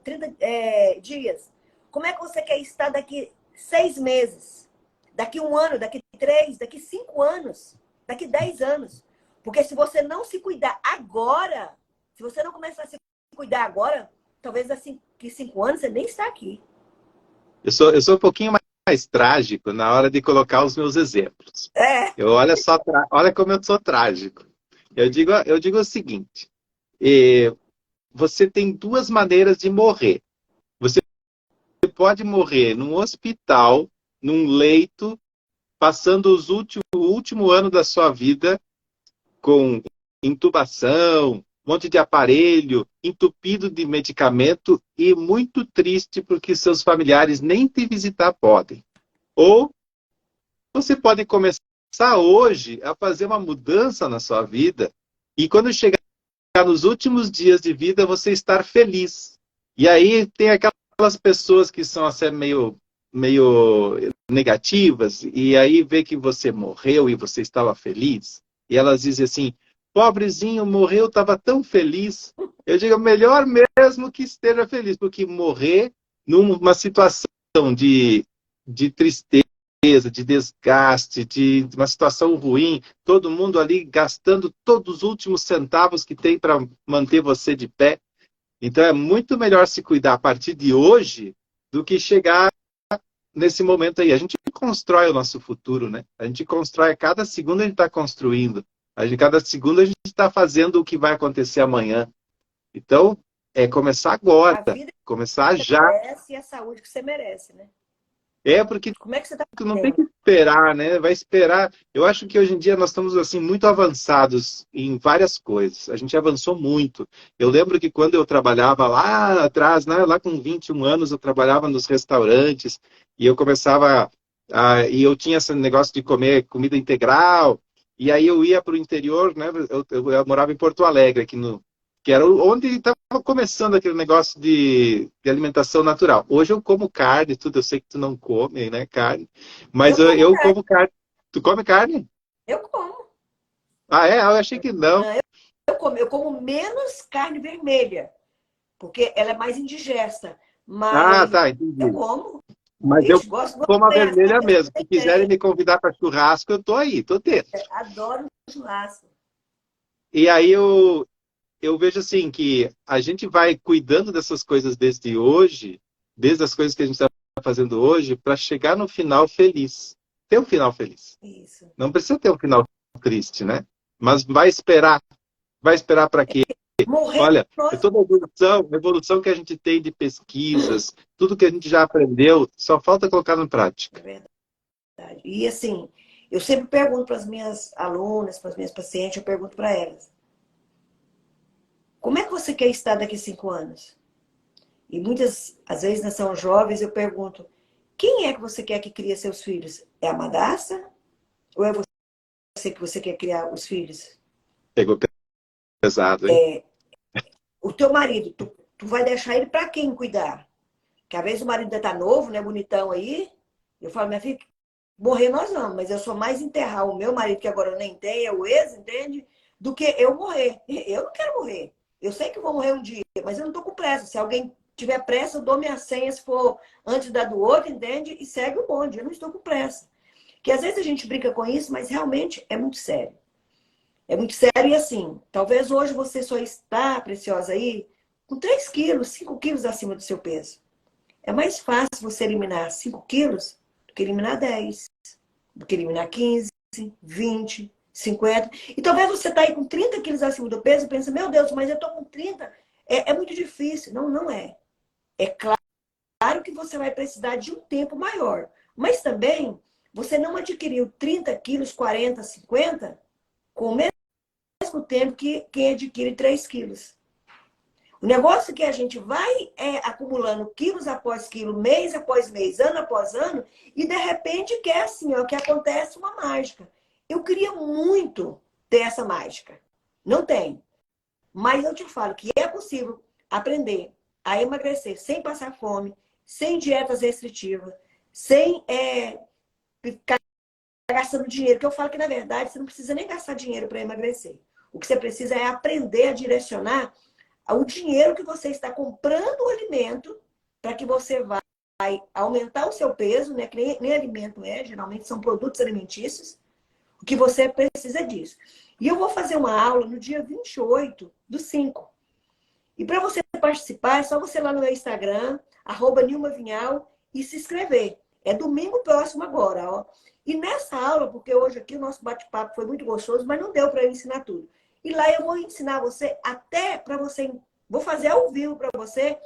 dias? Como é que você quer estar daqui 6 meses? Daqui 1 ano, daqui 3, daqui 5 anos, daqui 10 anos? Porque se você não se cuidar agora, se você não começar a se cuidar agora, talvez daqui 5 anos você nem está aqui. Eu sou um pouquinho mais trágico na hora de colocar os meus exemplos. Olha como eu sou trágico. Eu digo o seguinte, você tem 2 maneiras de morrer. Você pode morrer num hospital, num leito, passando o último ano da sua vida com intubação, um monte de aparelho, entupido de medicamento e muito triste porque seus familiares nem te visitar podem. Ou você pode começar hoje a fazer uma mudança na sua vida e quando chegar nos últimos dias de vida você estar feliz. E aí tem aquelas pessoas que são assim, meio negativas e aí vê que você morreu e você estava feliz. E elas dizem assim, pobrezinho, morreu, estava tão feliz. Eu digo, melhor mesmo que esteja feliz, porque morrer numa situação de tristeza, de desgaste, de uma situação ruim, todo mundo ali gastando todos os últimos centavos que tem para manter você de pé. Então é muito melhor se cuidar a partir de hoje do que chegar nesse momento aí. A gente constrói o nosso futuro, né? A gente constrói, a cada segundo a gente está construindo. Cada segundo a gente está fazendo o que vai acontecer amanhã. Então, é começar agora, A vida começar que você já. merece e a saúde que você merece, né? É porque Como é que você está não tem vivendo? que esperar, né? Vai esperar. Eu acho que hoje em dia nós estamos assim muito avançados em várias coisas. A gente avançou muito. Eu lembro que quando eu trabalhava lá atrás, né, lá com 21 anos, eu trabalhava nos restaurantes e eu começava e eu tinha esse negócio de comer comida integral. E aí eu ia para o interior, né? Eu morava em Porto Alegre, aqui no que era onde estava começando aquele negócio de alimentação natural. Hoje eu como carne, tudo. Eu sei que tu não come, né, carne. Mas Eu como eu carne, como carne. Tu come carne? eu como. Ah, é? Eu achei que não. Não, eu como menos carne vermelha, porque ela é mais indigesta. Ah, Mas tá, eu entendi. como. Mas eu Ixi, gosto como a bem, as vermelha carnes mesmo. que Se quiserem tem. me convidar para churrasco, eu tô aí, tô dentro. Adoro churrasco. E aí eu vejo assim que a gente vai cuidando dessas coisas desde hoje, desde as coisas que a gente está fazendo hoje, para chegar no final feliz. Ter um final feliz. Isso. Não precisa ter um final triste, né? Mas vai esperar para quê? Morrer Olha, é nós. toda a evolução que a gente tem de pesquisas, tudo que a gente já aprendeu, só falta colocar na É prática. verdade. E assim, eu sempre pergunto para as minhas alunas, para as minhas pacientes, eu pergunto para elas: como é que você quer estar daqui a 5 anos? E muitas, às vezes, né, são jovens, eu pergunto: quem é que você quer que crie seus filhos? É a madrasta? Ou é você que você quer criar os filhos? Pegou pesado, hein? O teu marido, tu vai deixar ele para quem cuidar? Que às vezes o marido ainda tá novo, né, bonitão aí. Eu falo, minha filha, morrer nós vamos, mas eu sou mais enterrar o meu marido, que agora eu nem tenho, é o ex, entende? Do que eu morrer. Eu não quero morrer. Eu sei que vou morrer um dia, mas eu não tô com pressa. Se alguém tiver pressa, eu dou minha senha se for antes da do outro, entende? E segue o bonde. Eu não estou com pressa. Que às vezes a gente brinca com isso, mas realmente é muito sério. É muito sério e assim, talvez hoje você só está, preciosa aí, com 3 quilos, 5 quilos acima do seu peso. É mais fácil você eliminar 5 quilos do que eliminar 10, do que eliminar 15, 20, 50. E talvez você está aí com 30 quilos acima do peso e pensa, meu Deus, mas eu estou com 30. É muito difícil. Não, não é. É claro que você vai precisar de um tempo maior. Mas também, você não adquiriu 30 quilos, 40, 50 com o mesmo tempo que quem adquire 3 quilos. O negócio é que a gente vai acumulando quilos após quilo, mês após mês, ano após ano, e de repente que é assim, ó, que acontece uma mágica. Eu queria muito ter essa mágica. Não tem. Mas eu te falo que é possível aprender a emagrecer sem passar fome, sem dietas restritivas, sem ficar gastando dinheiro. Que eu falo que, na verdade, você não precisa nem gastar dinheiro para emagrecer. O que você precisa é aprender a direcionar o dinheiro que você está comprando o alimento para que você vai aumentar o seu peso, né? Que nem alimento geralmente são produtos alimentícios. O que você precisa disso. E eu vou fazer uma aula no dia 28/5. E para você participar, é só você ir lá no meu Instagram, @nilmavinhal, e se inscrever. É domingo próximo agora, ó. E nessa aula, porque hoje aqui o nosso bate-papo foi muito gostoso, mas não deu para eu ensinar tudo. E lá eu vou ensinar você, até para você, vou fazer ao vivo para você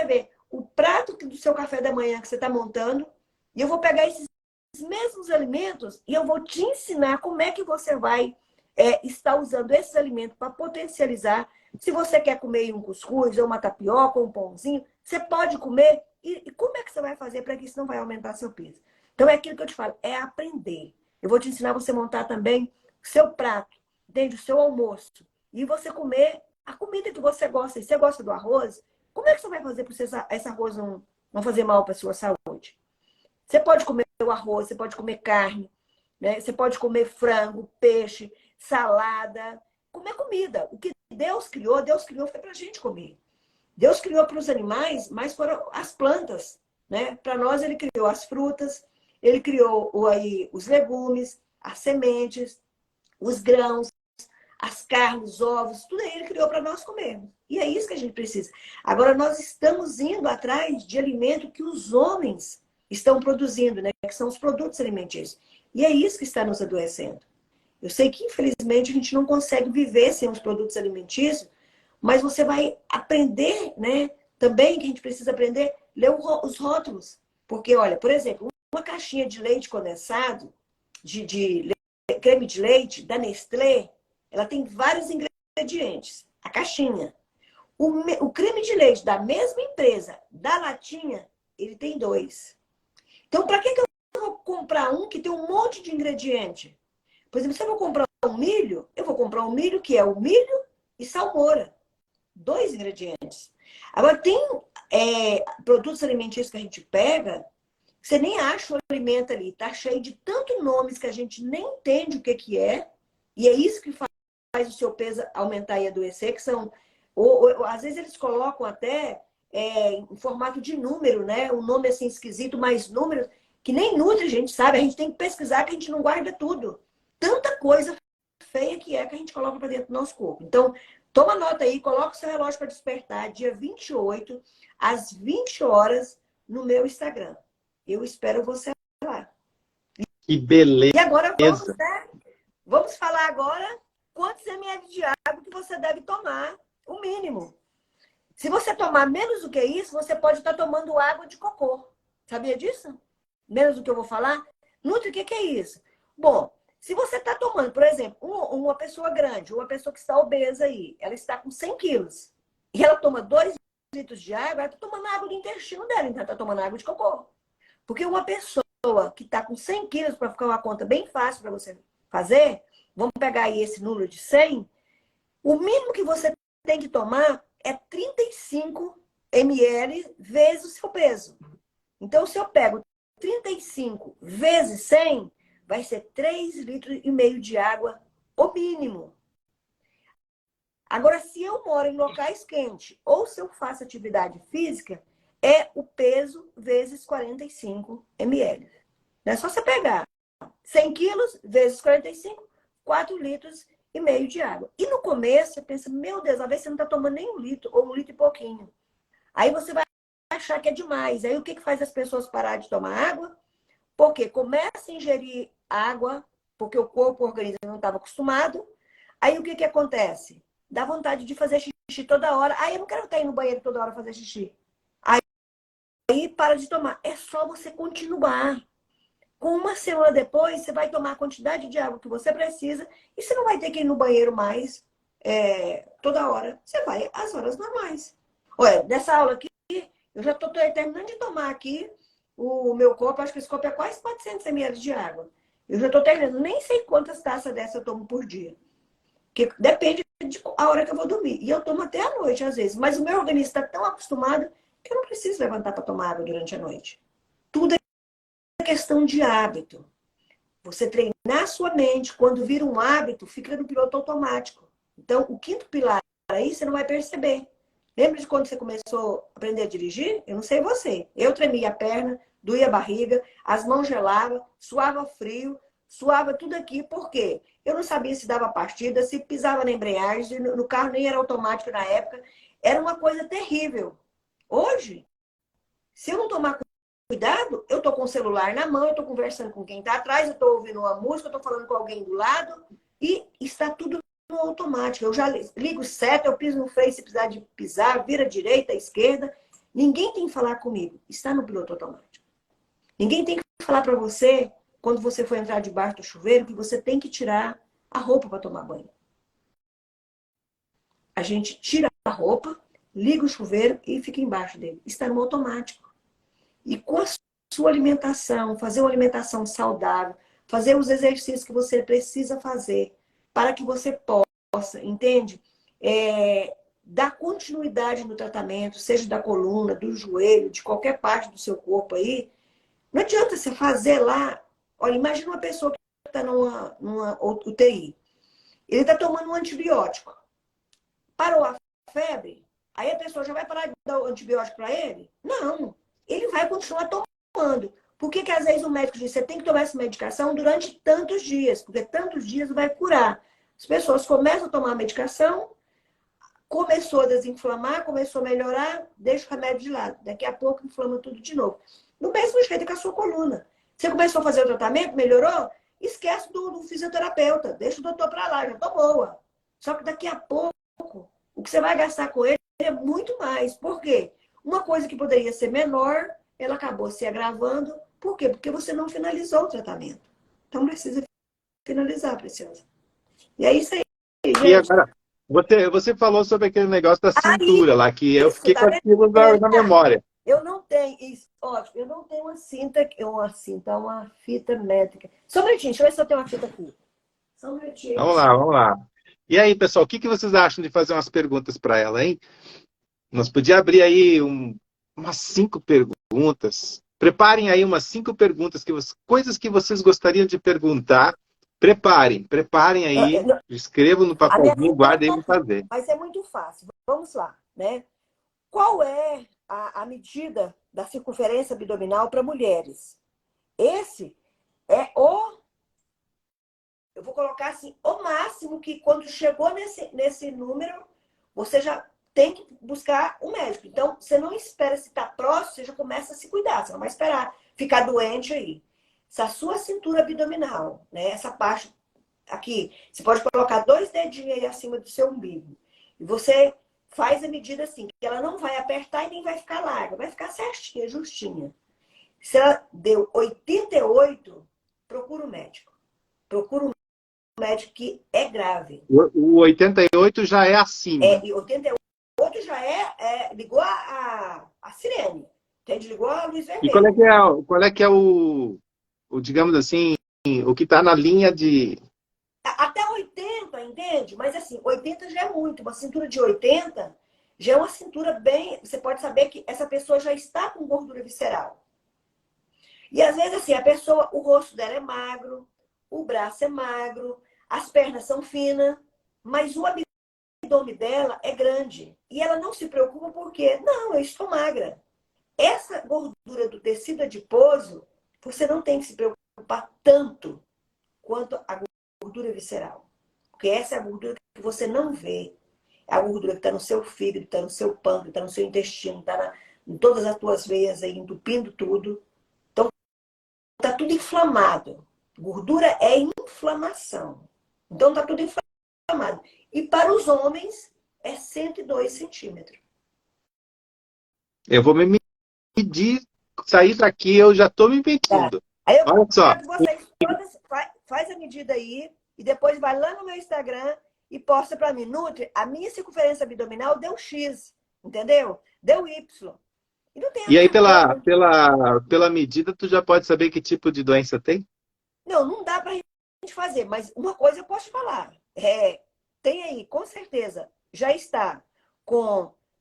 ver o prato do seu café da manhã que você está montando. E eu vou pegar esses mesmos alimentos e eu vou te ensinar como é que você vai estar usando esses alimentos para potencializar. Se você quer comer um cuscuz, ou uma tapioca, ou um pãozinho, você pode comer. E como é que você vai fazer para que isso não vai aumentar seu peso? Então, é aquilo que eu te falo, é aprender. Eu vou te ensinar você a montar também o seu prato, desde o seu almoço. E você comer a comida que você gosta. E você gosta do arroz, como é que você vai fazer para esse arroz não fazer mal para a sua saúde? Você pode comer o arroz, você pode comer carne, né? Você pode comer frango, peixe, salada, comer comida. O que Deus criou foi para a gente comer. Deus criou para os animais, mas foram as plantas, né? Para nós ele criou as frutas, ele criou aí os legumes, as sementes, os grãos, as carnes, os ovos, tudo aí ele criou para nós comermos. E é isso que a gente precisa. Agora nós estamos indo atrás de alimento que os homens estão produzindo, né? Que são os produtos alimentícios. E é isso que está nos adoecendo. Eu sei que, infelizmente, a gente não consegue viver sem os produtos alimentícios, mas você vai aprender, né? Também que a gente precisa aprender, ler os rótulos. Porque, olha, por exemplo, uma caixinha de leite condensado, creme de leite, da Nestlé, ela tem vários ingredientes. A caixinha. O creme de leite da mesma empresa, da latinha, ele tem 2. Então, para que eu vou comprar um que tem um monte de ingrediente? Por exemplo, se eu vou comprar um milho, eu vou comprar um milho que é o milho e salmoura. 2 ingredientes. Agora, tem produtos alimentícios que a gente pega, você nem acha o alimento ali. Tá cheio de tantos nomes que a gente nem entende o que é. E é isso que faz o seu peso aumentar e adoecer, que são... Ou, às vezes eles colocam até em formato de número, né? Um nome assim esquisito, mais números, que nem nutre, a gente sabe. A gente tem que pesquisar, que a gente não guarda tudo. Tanta coisa feia que a gente coloca para dentro do nosso corpo. Então, toma nota aí, coloca o seu relógio para despertar, dia 28, às 20 horas, no meu Instagram. Eu espero você lá. Que beleza! E agora vamos falar agora quantos ml de água que você deve tomar, o mínimo. Se você tomar menos do que isso, você pode estar tomando água de cocô. Sabia disso? Menos do que eu vou falar? Nutri, o que é isso? Bom, se você está tomando, por exemplo, uma pessoa grande, uma pessoa que está obesa aí, ela está com 100 quilos, e ela toma 2 litros de água, ela está tomando água do intestino dela, então ela está tomando água de cocô. Porque uma pessoa que está com 100 quilos, para ficar uma conta bem fácil para você fazer, vamos pegar aí esse número de 100, o mínimo que você tem que tomar é 35 ml vezes o seu peso. Então, se eu pego 35 vezes 100, vai ser 3,5 litros de água, o mínimo. Agora, se eu moro em locais quentes ou se eu faço atividade física, é o peso vezes 45 ml. Não é só você pegar 100 quilos vezes 45, 4,5 litros de água. E no começo, você pensa, meu Deus, às vezes você não está tomando nem 1 litro ou 1 litro e pouquinho. Aí você vai achar que é demais. Aí o que faz as pessoas parar de tomar água? Porque começa a ingerir água, porque o corpo, o organismo não estava acostumado. Aí o que acontece? Dá vontade de fazer xixi toda hora. Aí eu não quero estar indo no banheiro toda hora fazer xixi. Aí para de tomar. É só você continuar. Com uma semana depois, você vai tomar a quantidade de água que você precisa e você não vai ter que ir no banheiro mais toda hora. Você vai às horas normais. Olha, nessa aula aqui, eu já estou terminando de tomar aqui o meu copo. Acho que esse copo é quase 400 ml de água. Eu já estou terminando. Nem sei quantas taças dessa eu tomo por dia. Porque depende da hora que eu vou dormir. E eu tomo até à noite, às vezes. Mas o meu organismo está tão acostumado que eu não preciso levantar para tomar água durante a noite. Tudo é questão de hábito. Você treinar a sua mente, quando vira um hábito, fica no piloto automático. Então, o 5º pilar aí, você não vai perceber. Lembra de quando você começou a aprender a dirigir? Eu não sei você. Eu tremia a perna, doía a barriga, as mãos gelavam, suava frio, suava tudo aqui. Por quê? Eu não sabia se dava partida, se pisava na embreagem, no carro nem era automático na época. Era uma coisa terrível. Hoje, se eu não tomar cuidado, eu tô com o celular na mão, eu tô conversando com quem tá atrás, eu tô ouvindo uma música, eu tô falando com alguém do lado e está tudo no automático. Eu já ligo seta, eu piso no freio se precisar de pisar, vira direita, esquerda. Ninguém tem que falar comigo. Está no piloto automático. Ninguém tem que falar para você quando você for entrar debaixo do chuveiro, que você tem que tirar a roupa para tomar banho. A gente tira a roupa, liga o chuveiro e fica embaixo dele. Está no automático. E com a sua alimentação, fazer uma alimentação saudável, fazer os exercícios que você precisa fazer para que você possa, entende? Dar continuidade no tratamento, seja da coluna, do joelho, de qualquer parte do seu corpo aí. Não adianta você fazer lá. Olha, imagina uma pessoa que está numa UTI. Ele está tomando um antibiótico. Parou a febre, aí a pessoa já vai parar de dar o antibiótico para ele? Não. Ele vai continuar tomando. Por que às vezes o médico diz, você tem que tomar essa medicação durante tantos dias, porque tantos dias vai curar. As pessoas começam a tomar a medicação, começou a desinflamar, começou a melhorar, deixa o remédio de lado. Daqui a pouco inflama tudo de novo. No mesmo jeito com a sua coluna. Você começou a fazer o tratamento, melhorou? Esquece do fisioterapeuta. Deixa o doutor para lá, já tô boa. Só que daqui a pouco, o que você vai gastar com ele é muito mais. Por quê? Uma coisa que poderia ser menor, ela acabou se agravando. Por quê? Porque você não finalizou o tratamento. Então precisa finalizar, Preciosa. E é isso aí, gente. E agora, você falou sobre aquele negócio da cintura lá, que eu fiquei com tá aquilo na memória. Eu não tenho isso, ótimo, eu não tenho uma fita métrica. Só um minutinho, deixa eu ver se eu tenho uma fita aqui. Só um minutinho. Vamos lá. E aí, pessoal, o que vocês acham de fazer umas perguntas para ela, hein? Nós podíamos abrir aí umas 5 perguntas. Preparem aí umas 5 perguntas, coisas que vocês gostariam de perguntar. Preparem aí, escrevam no papelzinho, guardem aí para fazer. Mas é muito fácil. Vamos lá, né? Qual é a medida da circunferência abdominal para mulheres? Esse é eu vou colocar assim, o máximo que quando chegou nesse número, você já tem que buscar um médico. Então, você não espera se está próximo, você já começa a se cuidar. Você não vai esperar ficar doente aí. Essa sua cintura abdominal, né? Essa parte aqui, você pode colocar 2 dedinhos aí acima do seu umbigo. E você faz a medida assim, que ela não vai apertar e nem vai ficar larga, vai ficar certinha, justinha. Se ela deu 88, procura um médico. Procura um médico que é grave. O 88 já é acima. E 88 já ligou a sirene. Entende? Ligou a luz vermelha. E qual é que é o digamos assim, o que está na linha de... Até 80, entende? Mas assim, 80 já é muito. Uma cintura de 80 já é uma cintura bem... Você pode saber que essa pessoa já está com gordura visceral. E às vezes assim, o rosto dela é magro, o braço é magro, as pernas são finas, mas o abdômen dela é grande. E ela não se preocupa porque, não, eu estou magra. Essa gordura do tecido adiposo, você não tem que se preocupar tanto quanto a gordura visceral. Porque essa é a gordura que você não vê. É a gordura que está no seu fígado, está no seu pâncreas, está no seu intestino, está em todas as tuas veias aí, entupindo tudo. Então, está tudo inflamado. Gordura é inflamação. Então, está tudo inflamado. E para os homens, é 102 centímetros. Eu vou me medir, sair daqui, eu já estou me medindo. Aí eu Olha só. quero que vocês todas faz a medida aí e depois vai lá no meu Instagram e posta para mim. Nutri, a minha circunferência abdominal deu X, entendeu? Deu Y. E aí, pela medida, tu já pode saber que tipo de doença tem? Não dá pra gente fazer, mas uma coisa eu posso te falar. Tem aí, com certeza, já está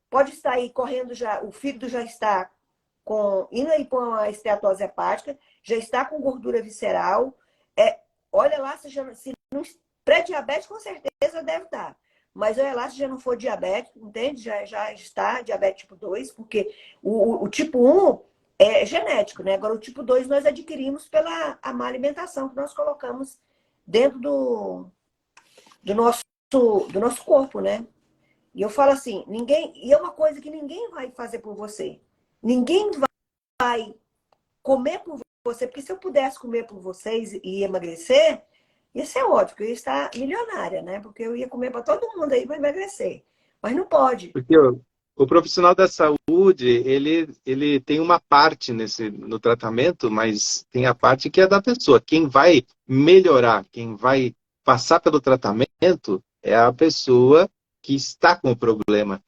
pode estar aí correndo já, o fígado já está indo aí com a esteatose hepática, já está com gordura visceral. Olha lá, se não, pré-diabetes com certeza deve estar. Mas olha lá, se já não for diabético, entende? Já está diabetes tipo 2, porque o tipo 1 é genético, né? Agora o tipo 2 nós adquirimos pela a má alimentação que nós colocamos dentro do nosso corpo, né? E eu falo assim, e é uma coisa que ninguém vai fazer por você. Ninguém vai comer por você, porque se eu pudesse comer por vocês e emagrecer, ia ser ótimo, porque eu ia estar milionária, né? Porque eu ia comer para todo mundo aí para emagrecer. Mas não pode. Porque O profissional da saúde, ele tem uma parte no tratamento, mas tem a parte que é da pessoa. Quem vai melhorar, quem vai passar pelo tratamento é a pessoa que está com o problema.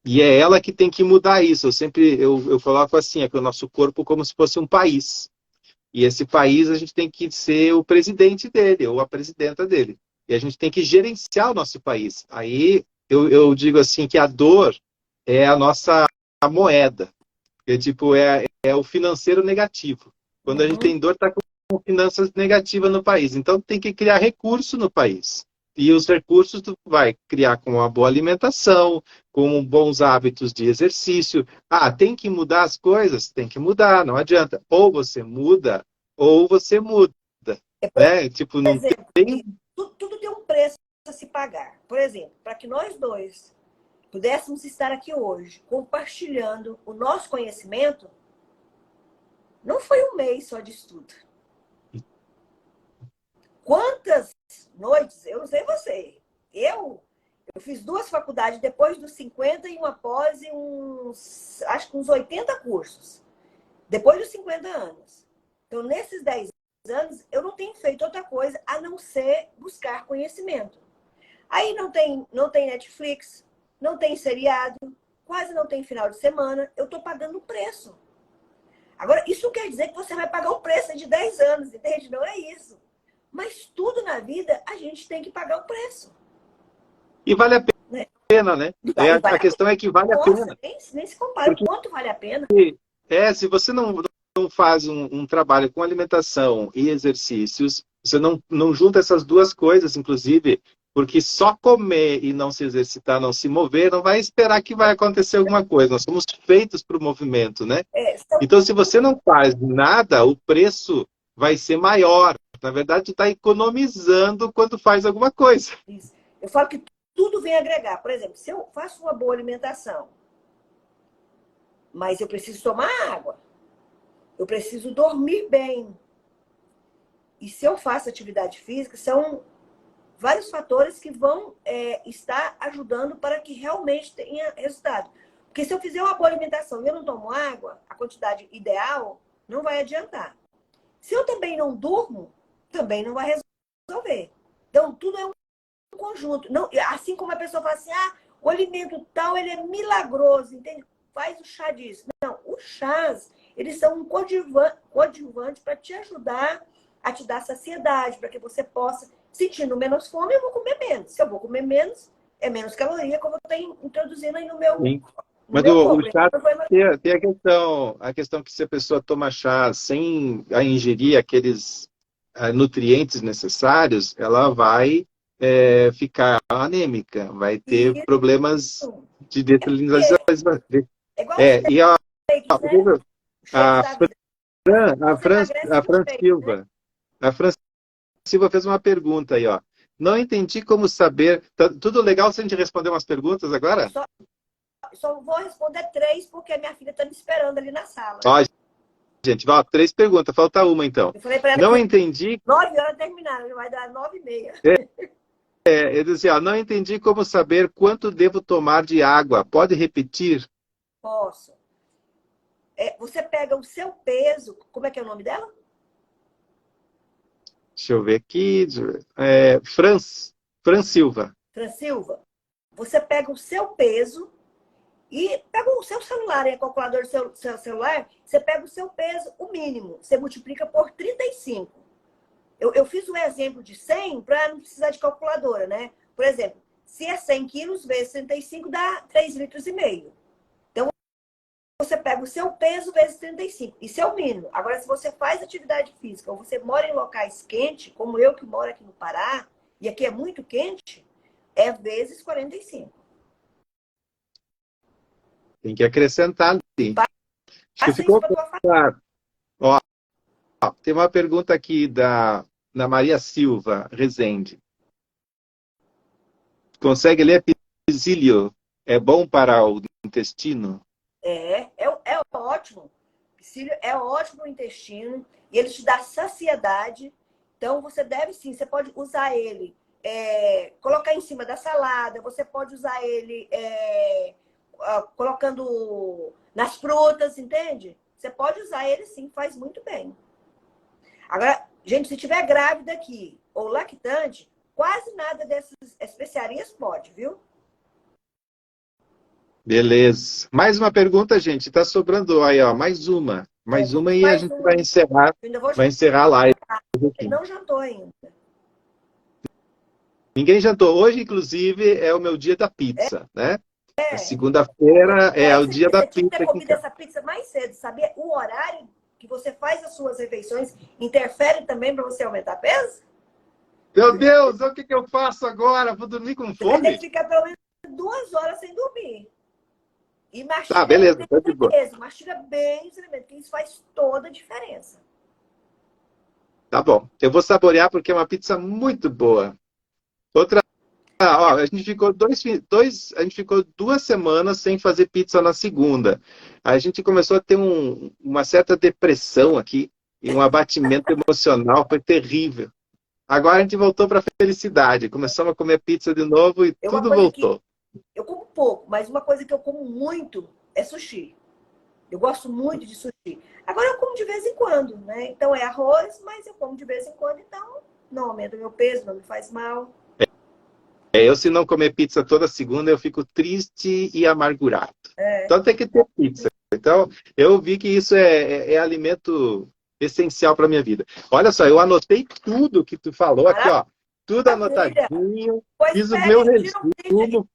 E é ela que tem que mudar isso. Eu coloco assim, é que o nosso corpo como se fosse um país. E esse país a gente tem que ser o presidente dele, ou a presidenta dele. E a gente tem que gerenciar o nosso país. Aí eu digo assim que a dor é a nossa moeda. É tipo, é o financeiro negativo. Quando a gente Uhum. tem dor, está com finanças negativas no país. Então tem que criar recurso no país. E os recursos tu vai criar com uma boa alimentação, com bons hábitos de exercício. Ah, tem que mudar as coisas? Tem que mudar, não adianta. Ou você muda, É, por né? Tipo, não exemplo, tem... tudo tem um preço a se pagar. Por exemplo, para que nós dois pudéssemos estar aqui hoje compartilhando o nosso conhecimento, não foi um mês só de estudo. Quantas noites, eu não sei você, eu fiz 2 faculdades depois dos 50 e uma pós e acho que uns 80 cursos, depois dos 50 anos. Então, nesses 10 anos, eu não tenho feito outra coisa a não ser buscar conhecimento. Aí não tem Netflix, não tem seriado, quase não tem final de semana, eu estou pagando o preço. Agora, isso não quer dizer que você vai pagar o preço de 10 anos, entende? Não é isso. Mas tudo na vida a gente tem que pagar o preço. E vale a Né? pena, né? E vale A a pena. questão é que vale a Nossa, pena. nem se compara o Porque quanto vale a pena. se você não faz um trabalho com alimentação e exercícios, você não junta essas duas coisas, inclusive, porque só comer e não se exercitar, não se mover, não vai esperar que vai acontecer alguma coisa. Nós somos feitos para o movimento, né? São Então, se você não faz nada, o preço vai ser maior. Na verdade, está economizando quando faz alguma coisa. isso. Eu falo que tudo vem agregar. Por exemplo, se eu faço uma boa alimentação, mas eu preciso tomar água, eu preciso dormir bem. E se eu faço atividade física, são vários fatores que vão estar ajudando para que realmente tenha resultado. Porque se eu fizer uma boa alimentação e eu não tomo água, a quantidade ideal, não vai adiantar. Se eu também não durmo, também não vai resolver. Então, tudo é um conjunto. Não, assim como a pessoa fala assim, o alimento tal, ele é milagroso, entende? Faz o chá disso. Não, os chás, eles são um coadjuvante para te ajudar a te dar saciedade, para que você possa, sentindo menos fome, eu vou comer menos. Se eu vou comer menos, é menos caloria, como eu estou introduzindo aí no meu, Sim. no Mas meu o corpo. chá tem a questão que se a pessoa toma chá sem ingerir aqueles nutrientes necessários, ela vai ficar anêmica, vai ter Isso. problemas de dessalinização. É igual os E shakes, né? Os shakes a da vida. a Uns emagrecem A com Fran shake, né? Silva, a Fran Silva fez uma pergunta aí, ó. Não entendi como saber. Tudo legal se a gente responder umas perguntas agora? Só vou responder 3 porque a minha filha está me esperando ali na sala. Ó, gente, ó, 3 perguntas, falta uma então. Eu falei para ela Não que entendi. 9 horas terminaram, já vai dar 9h30. Eu dizia, ó, não entendi como saber quanto devo tomar de água. Pode repetir? Posso. Você pega o seu peso, como é que é o nome dela? Deixa eu ver aqui. Fran Silva. Fran Silva. Você pega o seu peso e pega o seu celular, a calculadora do seu celular, você pega o seu peso, o mínimo, você multiplica por 35. Eu fiz um exemplo de 100 para não precisar de calculadora, né? Por exemplo, se é 100 quilos vezes 35 dá 3,5 litros. Então, você pega o seu peso vezes 35. Isso é o mínimo. Agora, se você faz atividade física ou você mora em locais quentes, como eu que moro aqui no Pará, e aqui é muito quente, é vezes 45. Tem que acrescentar ali. Acho que Faça isso ficou para tua família. claro. Ó, tem uma pergunta aqui da Maria Silva Rezende. Consegue ler pisílio? É bom para o intestino? É ótimo. Psyllium é ótimo no intestino e ele te dá saciedade. Então, você deve sim, você pode usar ele, colocar em cima da salada, você pode usar ele colocando nas frutas, entende? Você pode usar ele sim, faz muito bem. Agora, gente, se tiver grávida aqui ou lactante, quase nada dessas especiarias pode, viu? Beleza. Mais uma pergunta, gente. Tá sobrando aí, ó. Mais uma. Mais uma e a Mais gente uma. vai encerrar. Eu ainda vou Vai encerrar a live. Ele não jantou ainda. Ninguém jantou. Hoje, inclusive, é o meu dia da pizza, né? A É. segunda-feira é o dia da Você tinha que pizza ter aqui em comido casa. essa pizza mais cedo, sabia? O horário que você faz as suas refeições interfere também para você aumentar peso? Meu Deus, o que eu faço agora? Vou dormir com Você vai ter fome? que ficar pelo menos 2 horas sem dormir. E Tá, mastiga beleza, bem tá de boa. mesmo, mastiga bem os alimentos, porque isso faz toda a diferença. Tá bom. Eu vou saborear porque é uma pizza muito boa. Outra, ó, a gente ficou a gente ficou 2 semanas sem fazer pizza na segunda. A gente começou a ter uma certa depressão aqui e um abatimento emocional, foi terrível. Agora a gente voltou para a felicidade. Começamos a comer pizza de novo e É uma tudo coisa que voltou. eu como pouco, mas uma coisa que eu como muito é sushi. Eu gosto muito de sushi. Agora eu como de vez em quando, né? Então é arroz, mas eu como de vez em quando, então não aumenta o meu peso, não me faz mal. Eu, se não comer pizza toda segunda, eu fico triste e amargurado. Então tem que ter pizza. Então, eu vi que isso é alimento essencial para minha vida. Olha só, eu anotei tudo que tu falou aqui, ó. Tudo Maravilha! anotadinho. Pois Fiz o meu pega, resumo.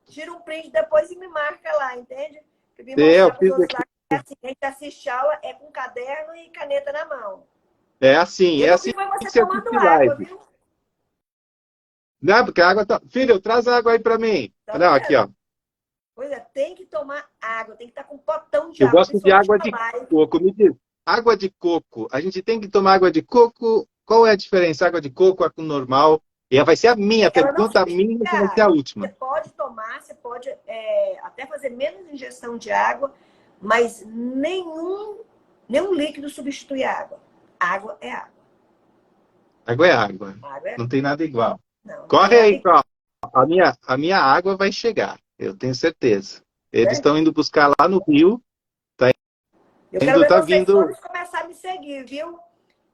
tira um print depois e me marca lá, entende? Pra me Eu mostrar para os fiz outros aqui. lá que é assim, a gente assiste aula é com caderno e caneta na mão. E É eu não assim vi foi que você você tomando assiste água, live. viu? Não, porque a água tá... Filho, traz a água aí para mim. Tá Não, aqui, vendo? ó. Pois é, tem que tomar água, tem que estar com um potão de Eu água, gosto de principalmente água na de live. coco. Me diz, água de coco. A gente tem que tomar água de coco. Qual é a diferença? Água de coco, água normal? E vai ser a minha Ela não pergunta, a substitui minha que vai a ser a água. Você última. pode tomar, você pode até fazer menos ingestão de água, mas nenhum líquido substitui a água. Água é água. Água é água. Água é Não tem nada igual. não tem Corre nada aí, igual. ó. A minha água vai chegar. Eu tenho certeza. Eles Né? estão indo buscar lá no Rio. Eu quero ver Tá vocês vindo. todos começar a me seguir, viu?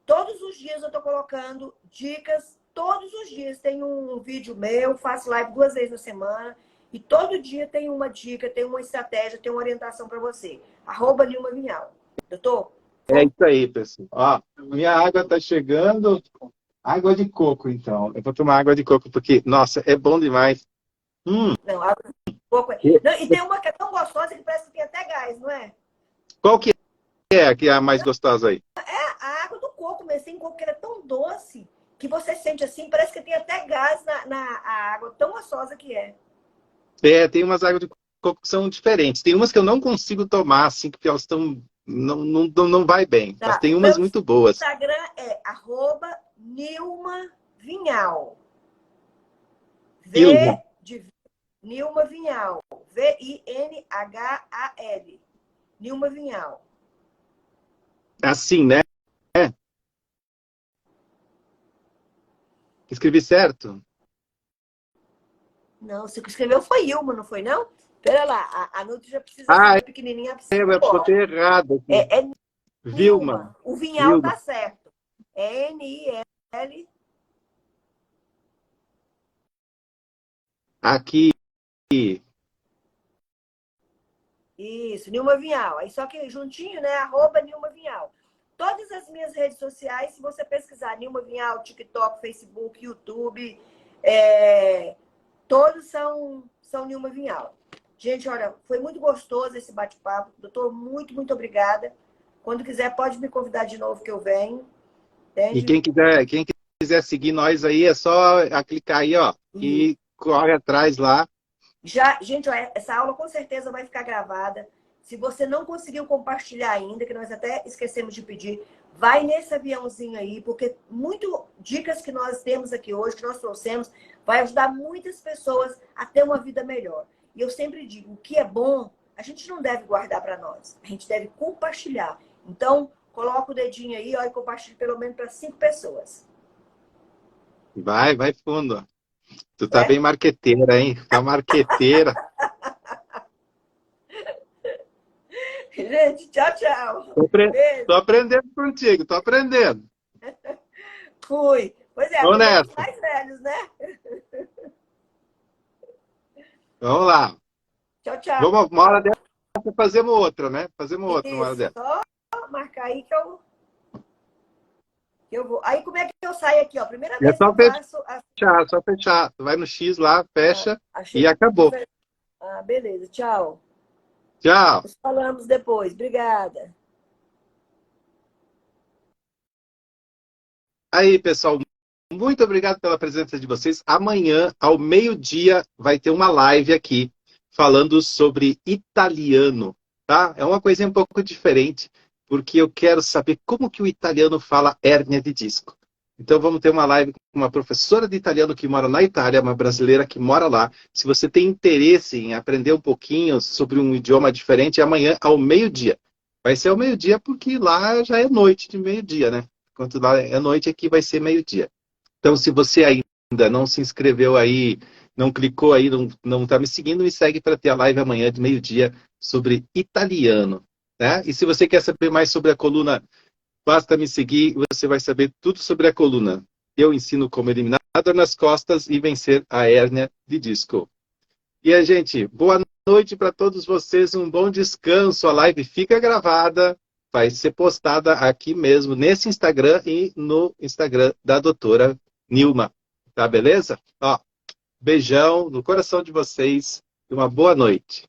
Todos os dias eu estou colocando dicas. Todos os dias tem um vídeo meu, faço live 2 vezes na semana. E todo dia tem uma dica, tem uma estratégia, tem uma orientação para você. @Nilma Vinhal. Doutor? É isso aí, pessoal. Ó, minha água tá chegando. Água de coco, então. Eu vou tomar água de coco porque, nossa, é bom demais. Não, água de coco. Não, e tem uma que é tão gostosa que parece que tem até gás, não é? Qual que é a mais gostosa aí? A água do coco, mas tem coco que ela é tão doce que você sente assim, parece que tem até gás na água, tão gostosa que é. Tem umas águas de coco que são diferentes. Tem umas que eu não consigo tomar, assim, porque elas estão. Não vai bem. Mas Tá. tem O meu umas muito boas. Instagram é @Nilma Vinhal. Ilma. V de Nilma Vinhal. Vinhal. Nilma Vinhal. Assim, né? É. Escrevi certo? Não, você que escreveu foi Ilma, não foi não? Pera lá, a Nutri já precisa Ah, ser pequenininha, precisa eu botei errado aqui. É Vilma. Nilma. O Vinhal Vilma. tá certo. É Nil. Aqui. Isso, Nilma Vinhal. Aí só que juntinho, né? @Nilma Vinhal. Todas as minhas redes sociais, se você pesquisar Nilma Vinhal, TikTok, Facebook, YouTube, todos são Nilma Vinhal. Gente, olha, foi muito gostoso esse bate-papo. Doutor, muito, muito obrigada. Quando quiser, pode me convidar de novo que eu venho. E Entende? quem quiser seguir nós aí, é só clicar aí, ó. E corre atrás lá. Gente, ó, essa aula com certeza vai ficar gravada. Se você não conseguiu compartilhar ainda, que nós até esquecemos de pedir, vai nesse aviãozinho aí, porque muito dicas que nós temos aqui hoje, que nós trouxemos, vai ajudar muitas pessoas a ter uma vida melhor. E eu sempre digo, o que é bom, a gente não deve guardar para nós, a gente deve compartilhar. Então, coloca o dedinho aí, ó, e compartilhe pelo menos para 5 pessoas. Vai fundo. Tu tá bem Certo? marqueteira, hein? Tá marqueteira. Gente, tchau, tchau. Tô Beijo. aprendendo contigo, tô aprendendo. Fui. Pois é, Vamos aprendemos nessa. mais velhos, né? Vamos lá. Tchau, tchau. Vamos, uma hora dessa, fazemos outra, né? Fazemos outra uma hora Isso, dessa. só marcar aí que eu vou. Aí como é que eu saio aqui, ó? Primeira É vez que eu faço. só fechar. Tu vai no X lá, fecha Achei e que acabou. beleza, tchau. Tchau. Nos falamos depois. Obrigada. Aí, pessoal, muito obrigado pela presença de vocês. Amanhã, ao meio-dia, vai ter uma live aqui falando sobre italiano, tá? É uma coisinha um pouco diferente, porque eu quero saber como que o italiano fala hérnia de disco. Então vamos ter uma live com uma professora de italiano que mora na Itália, uma brasileira que mora lá. Se você tem interesse em aprender um pouquinho sobre um idioma diferente, é amanhã ao meio-dia. Vai ser ao meio-dia porque lá já é noite de meio-dia, né? Enquanto lá é noite, aqui vai ser meio-dia. Então, se você ainda não se inscreveu aí, não clicou aí, não está me seguindo, me segue para ter a live amanhã de meio-dia sobre italiano. Né? E se você quer saber mais sobre a coluna, basta me seguir e você vai saber tudo sobre a coluna. Eu ensino como eliminar a dor nas costas e vencer a hérnia de disco. E a gente, boa noite para todos vocês, um bom descanso. A live fica gravada, vai ser postada aqui mesmo, nesse Instagram e no Instagram da doutora Nilma. Tá beleza? Ó, beijão no coração de vocês e uma boa noite.